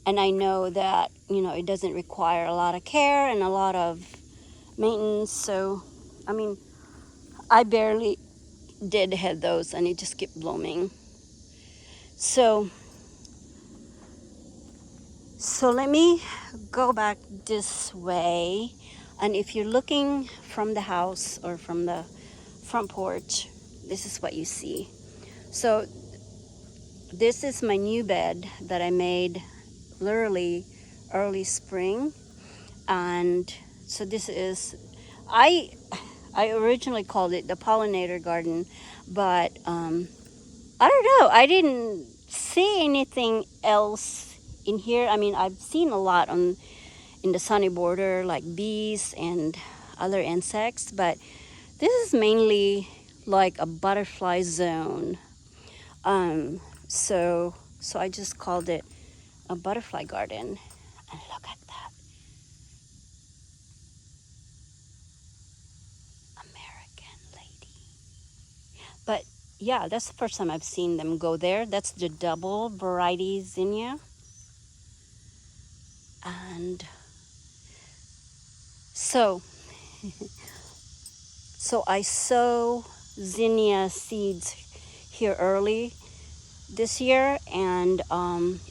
And I know that, it doesn't require a lot of care and a lot of maintenance. So, I barely did head those, and it just kept blooming. So let me go back this way. And if you're looking from the house or from the front porch, this is what you see. So this is my new bed that I made literally early spring. And so this is, I originally called it the pollinator garden, but I don't know, I didn't see anything else in here. I've seen a lot in the sunny border, like bees and other insects, but this is mainly like a butterfly zone. So I just called it a butterfly garden. And look at that. American lady. But yeah, that's the first time I've seen them go there. That's the double variety zinnia. And so I sow zinnia seeds here early this year, and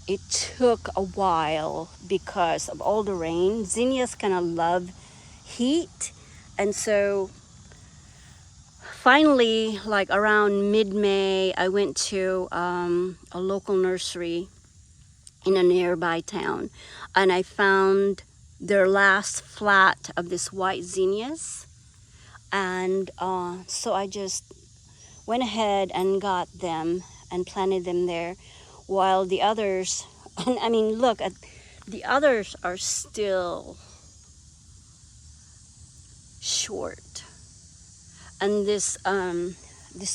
it took a while because of all the rain. Zinnias kind of love heat, and so finally, like around mid-May, I went to a local nursery in a nearby town, and I found their last flat of this white zinnias. And so I just went ahead and got them and planted them there, while the others, and look at the others, are still short. And these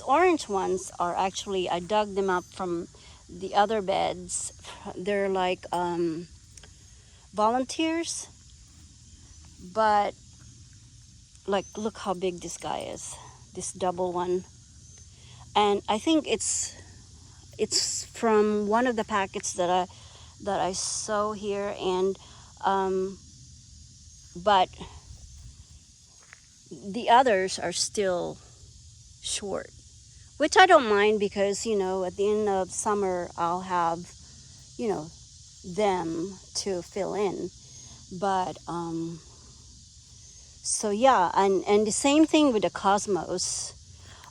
orange ones are actually, I dug them up from the other beds. They're like volunteers, but like, look how big this guy is, this double one. And I think it's from one of the packets that I sow here, and but the others are still short, which I don't mind, because at the end of summer I'll have them to fill in. But so yeah, and the same thing with the cosmos.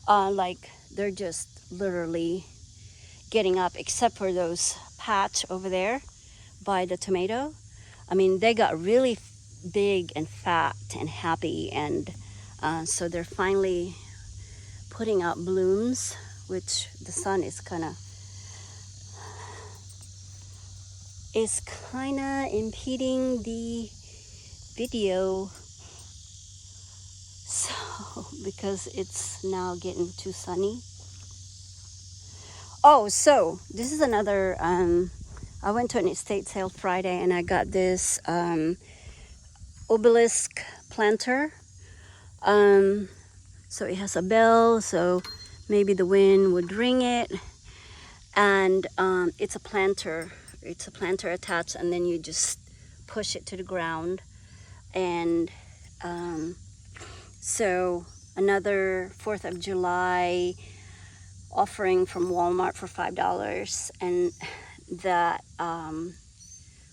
Like, they're just literally getting up, except for those patch over there by the tomato. They got really big and fat and happy, and so they're finally putting out blooms, which the sun is kind of impeding the video. So because it's now getting too sunny. Oh, so this is another I went to an estate sale Friday and I got this obelisk planter. So it has a bell, so maybe the wind would ring it. And it's a planter. It's a planter attached, and then you just push it to the ground. And so another 4th of July offering from Walmart for $5, and that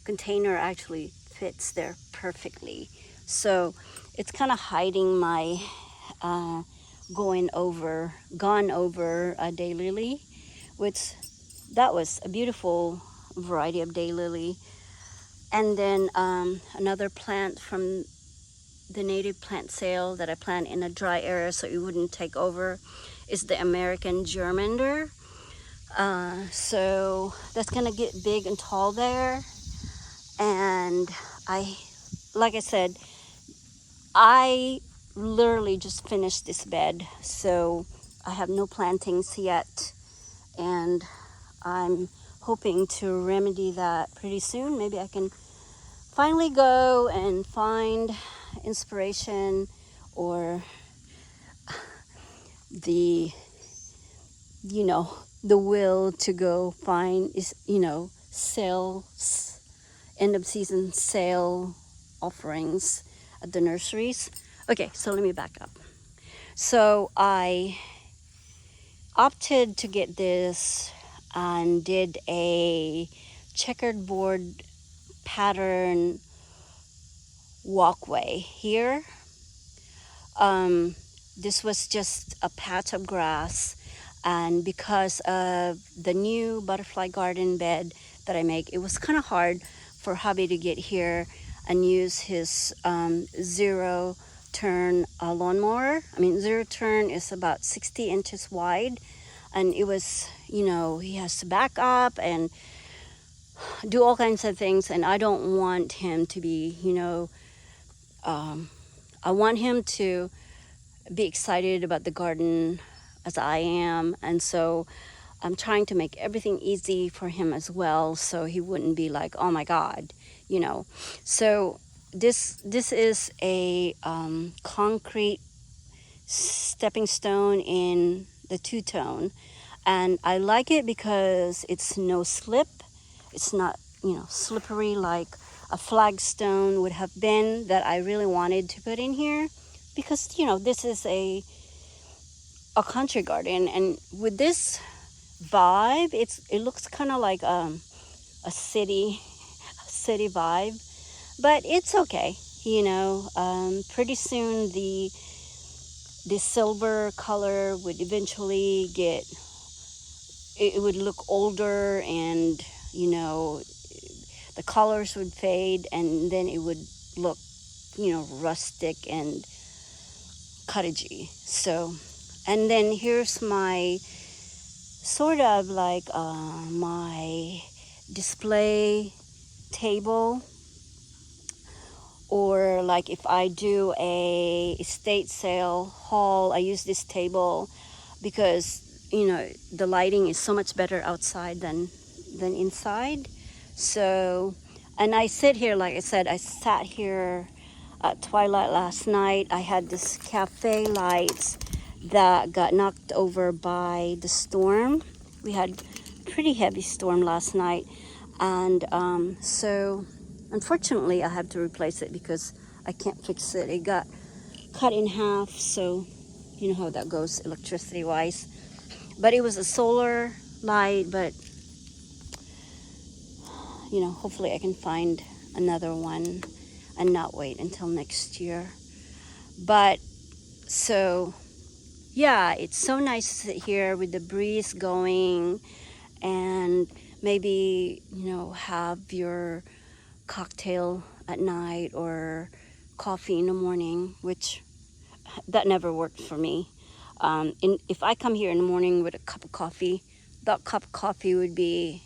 container actually fits there perfectly. So it's kind of hiding my gone over a daylily, which that was a beautiful variety of daylily. And then another plant from the native plant sale that I plant in a dry area so it wouldn't take over is the American germander. So that's gonna get big and tall there. And like I said, I literally just finished this bed, so I have no plantings yet, and I'm hoping to remedy that pretty soon. Maybe I can finally go and find inspiration or the the will to go find sales, end of season sale offerings at the nurseries. Okay, so let me back up. So I opted to get this and did a checkered board pattern walkway here. This was just a patch of grass, and because of the new butterfly garden bed that I make, it was kind of hard for hubby to get here and use his zero turn lawnmower. I mean, zero turn is about 60 inches wide, and it was, he has to back up and do all kinds of things, and I don't want him to be, I want him to be excited about the garden as I am, and so I'm trying to make everything easy for him as well, so he wouldn't be like, oh my God, So this is a concrete stepping stone in the two-tone, and I like it because it's no slip. It's not, slippery like a flagstone would have been that I really wanted to put in here, because this is a country garden, and with this vibe, it looks kind of like a city vibe, but it's okay. Pretty soon the silver color would eventually it would look older, and the colors would fade, and then it would look rustic and cottagey. So, and then here's my sort of like my display table, or like if I do a estate sale haul, I use this table because the lighting is so much better outside than inside. So, and I sit here, like I said, I sat here at twilight last night. I had this cafe lights that got knocked over by the storm. We had pretty heavy storm last night, and so unfortunately I have to replace it because I can't fix it. It got cut in half, so you know how that goes electricity wise. But it was a solar light, but hopefully I can find another one and not wait until next year. But so yeah, it's so nice to sit here with the breeze going, and maybe have your cocktail at night or coffee in the morning, which that never worked for me. If I come here in the morning with a cup of coffee, that cup of coffee would be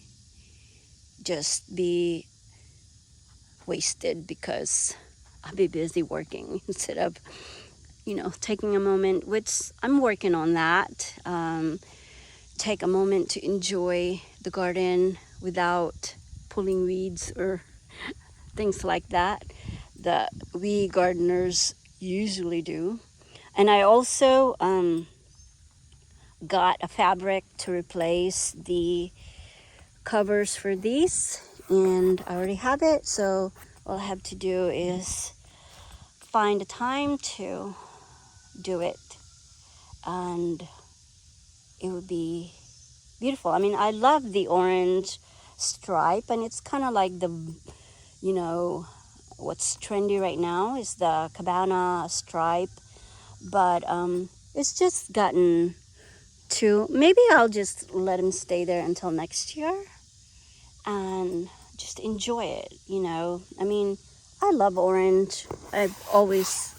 wasted because I'll be busy working instead of taking a moment, which I'm working on that. Take a moment to enjoy the garden without pulling weeds or things like that we gardeners usually do. And I also got a fabric to replace the covers for these, and I already have it, so all I have to do is find a time to do it, and it would be beautiful. I mean, I love the orange stripe, and it's kind of like the, what's trendy right now is the cabana stripe, but it's just gotten to, maybe I'll just let him stay there until next year and just enjoy it. I mean, I love orange. I've always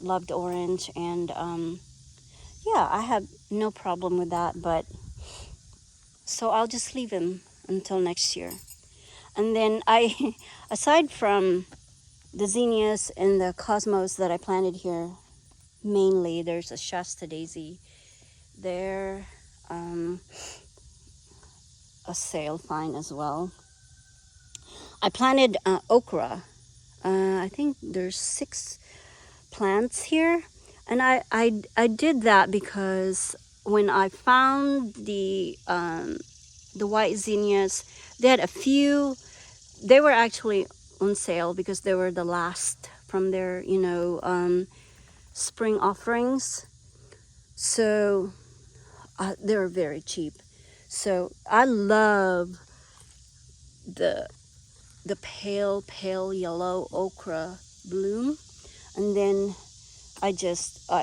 loved orange, and yeah, I have no problem with that. But so I'll just leave him until next year. And then I aside from the zinnias and the cosmos that I planted here, mainly there's a Shasta daisy there, a sail vine as well. I planted okra. I think there's 6 plants here, and I did that because when I found the white zinnias, they had a few. They were actually on sale because they were the last from their spring offerings, so they were very cheap. So I love the pale yellow okra bloom, and then I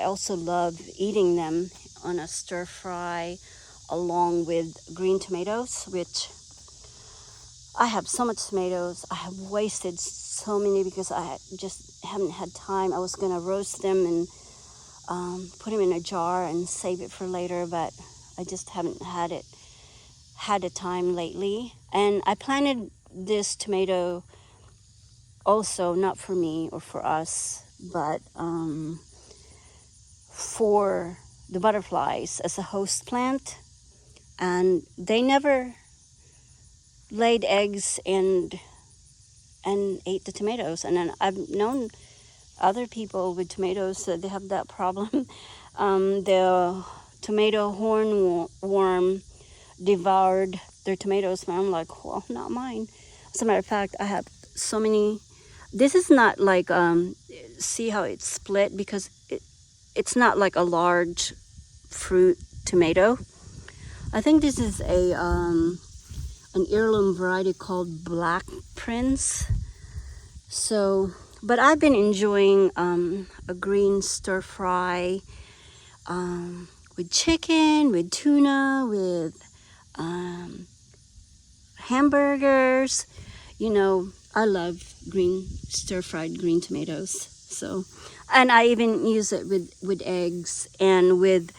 also love eating them on a stir fry along with green tomatoes, which I have so much tomatoes. I have wasted so many because I just haven't had time. I was gonna roast them and put them in a jar and save it for later, but I just haven't had the time lately. And I planted this tomato also not for me or for us, but for the butterflies as a host plant, and they never laid eggs and ate the tomatoes. And then I've known other people with tomatoes that they have that problem. The tomato hornworm devoured their tomatoes, and I'm like, well, not mine. As a matter of fact, I have so many. This is not like see how it's split, because it's not like a large fruit tomato. I think this is an heirloom variety called Black Prince. So, but I've been enjoying a green stir fry with chicken, with tuna, with hamburgers. I love stir-fried green tomatoes. So, and I even use it with eggs, and with,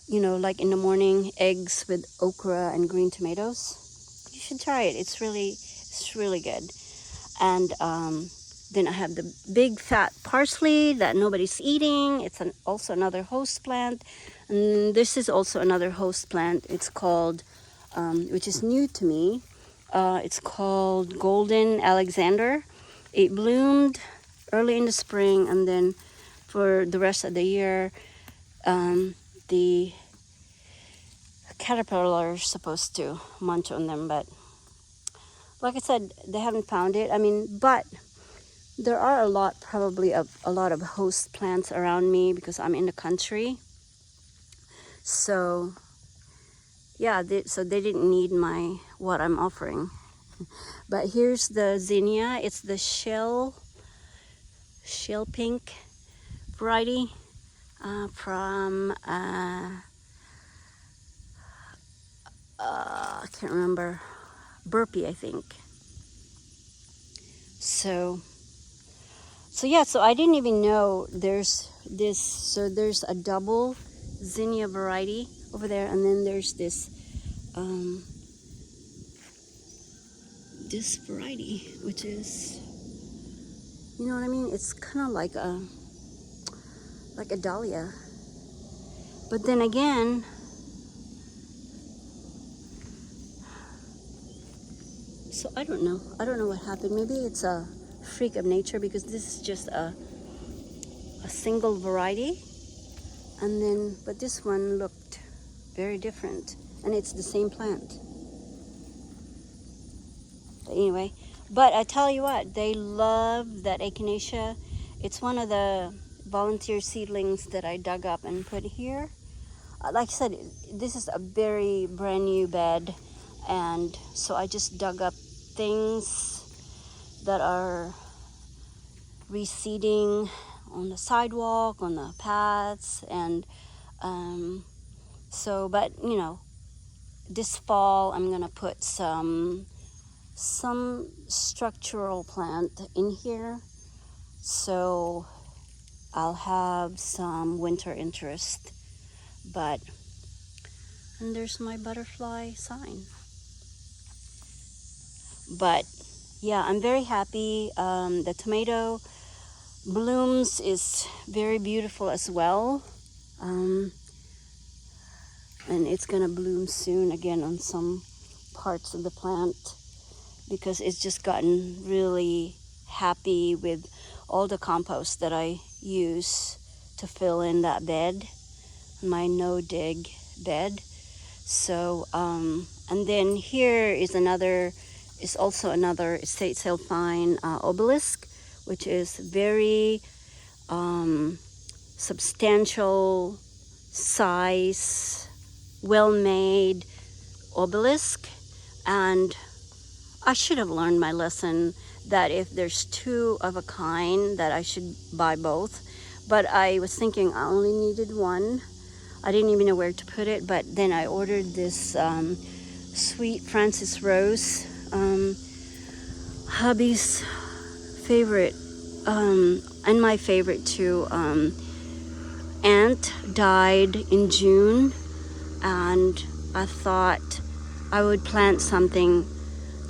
like in the morning, eggs with okra and green tomatoes. You should try it. It's really good. And then I have the big fat parsley that nobody's eating. It's also another host plant. And this is also another host plant. It's called, which is new to me, it's called Golden Alexander. It bloomed early in the spring, and then for the rest of the year, the caterpillar are supposed to munch on them. But like I said, they haven't found it. I mean, but there are probably a lot of host plants around me because I'm in the country. So yeah, so they didn't need what I'm offering. But here's the zinnia. It's the shell pink variety from I can't remember, Burpee, I think. So yeah, so I didn't even know there's this. So there's a double zinnia variety over there, and then there's this variety, which is You know what I mean? It's kind of like a dahlia. But then again, so I don't know. I don't know what happened. Maybe it's a freak of nature, because this is just a single variety. And then, but this one looked very different. And it's the same plant. But anyway, but I tell you what, they love that echinacea. It's one of the volunteer seedlings that I dug up and put here. Like I said, this is a very brand new bed, and so I just dug up things that are reseeding on the sidewalk, on the paths, and so, but you know, this fall I'm gonna put some structural plant in here, so I'll have some winter interest. But, and there's my butterfly sign. But yeah, I'm very happy. The tomato blooms is very beautiful as well. And it's gonna bloom soon again on some parts of the plant, because it's just gotten really happy with all the compost that I use to fill in that bed, my no-dig bed. So, and then here is also another estate sale fine obelisk, which is very substantial size, well-made obelisk. And I should have learned my lesson that if there's two of a kind, that I should buy both. But I was thinking I only needed one. I didn't even know where to put it, but then I ordered this sweet Francis rose, hubby's favorite, and my favorite too. Aunt died in June, and I thought I would plant something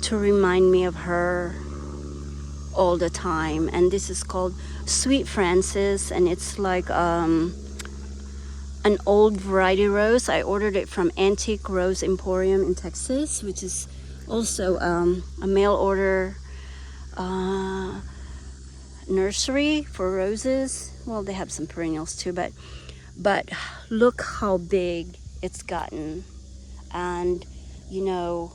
to remind me of her all the time. And this is called Sweet Francis, and it's like an old variety rose. I ordered it from Antique Rose Emporium in Texas, which is also a mail order nursery for roses. Well, they have some perennials too, but look how big it's gotten. And you know,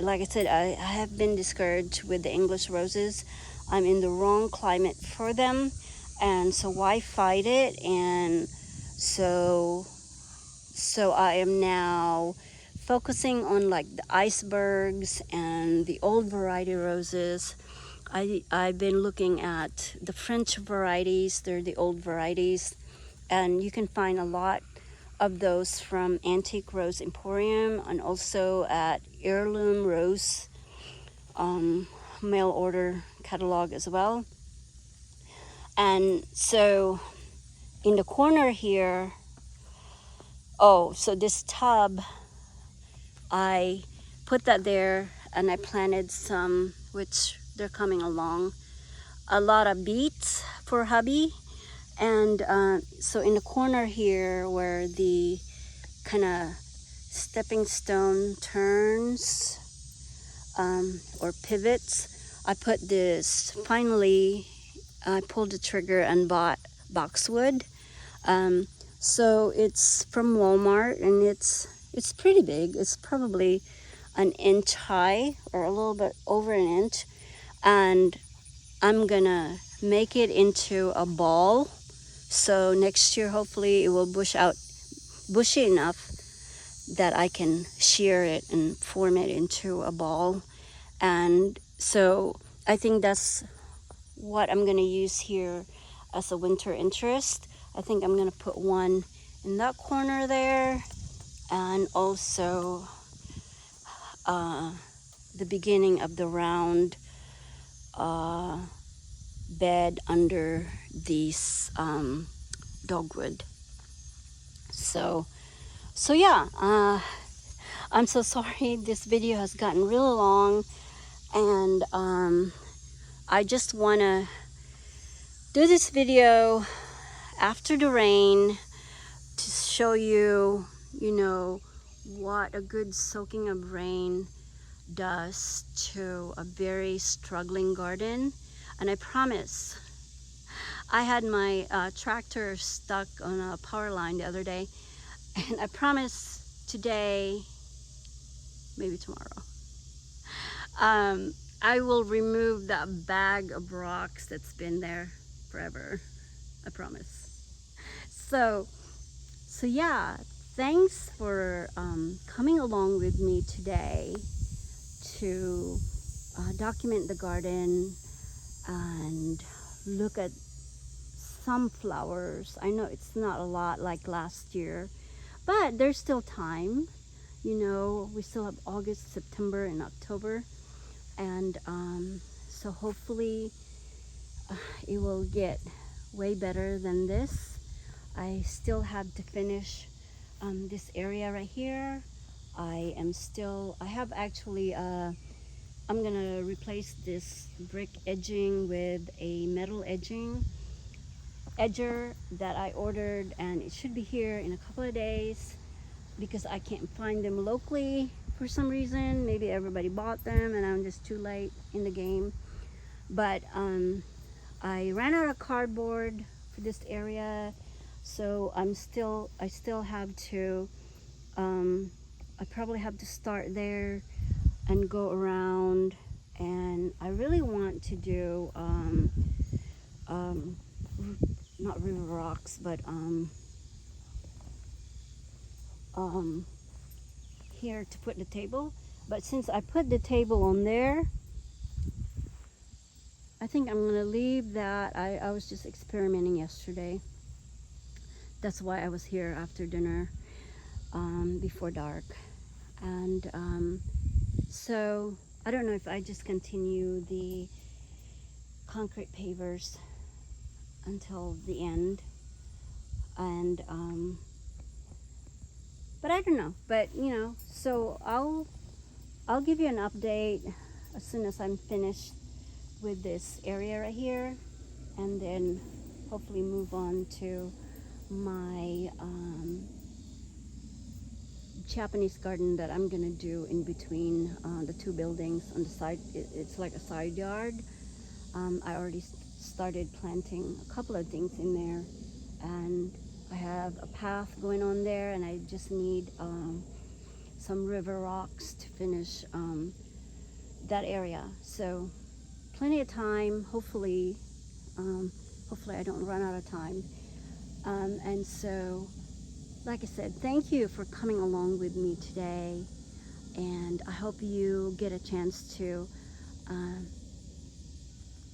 like I said, I have been discouraged with the English roses. I'm in the wrong climate for them, and so why fight it? And so I am now focusing on like the icebergs and the old variety roses. I've been looking at the French varieties. They're the old varieties, and you can find a lot of those from Antique Rose Emporium, and also at Heirloom Rose mail order catalog as well. And so in the corner here, so this tub, I put that there, and I planted some, which they're coming along, a lot of beets for hubby. And so in the corner here, where the kind of stepping stone turns or pivots, I put this, finally I pulled the trigger and bought boxwood. So it's from Walmart, and it's pretty big. It's probably an inch high, or a little bit over an inch. And I'm gonna make it into a ball. So next year, hopefully it will bush out bushy enough that I can shear it and form it into a ball. And so I think that's what I'm gonna use here as a winter interest. I think I'm gonna put one in that corner there, and also the beginning of the round bed under these dogwood. So yeah, I'm so sorry this video has gotten really long, and I just want to do this video after the rain to show you, you know, what a good soaking of rain does to a very struggling garden. And I promise, I had my tractor stuck on a power line the other day, and I promise today, maybe tomorrow, I will remove that bag of rocks that's been there forever. I promise. So yeah, thanks for coming along with me today to document the garden and look at some flowers. I know it's not a lot like last year, but there's still time. You know, we still have August, September, and October, and so hopefully it will get way better than this. I still have to finish this area right here. I have actually I'm gonna replace this brick edging with a metal edger that I ordered, and it should be here in a couple of days because I can't find them locally for some reason. Maybe everybody bought them and I'm just too late in the game. But I ran out of cardboard for this area, so I still have to I probably have to start there and go around, and I really want to do not river rocks, but here to put the table. But since I put the table on there, I think I'm gonna leave that. I was just experimenting yesterday. That's why I was here after dinner, before dark. And so I don't know if I just continue the concrete pavers until the end, and but I don't know. But you know, so I'll give you an update as soon as I'm finished with this area right here, and then hopefully move on to my Japanese garden that I'm gonna do in between the two buildings on the side. It's like a side yard. I already started planting a couple of things in there, and I have a path going on there, and I just need some river rocks to finish that area. So plenty of time, hopefully. Hopefully I don't run out of time. And so, like I said, thank you for coming along with me today, and I hope you get a chance to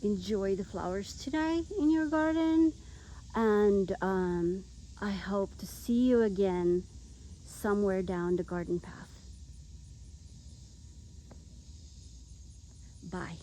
enjoy the flowers today in your garden, and I hope to see you again somewhere down the garden path. Bye.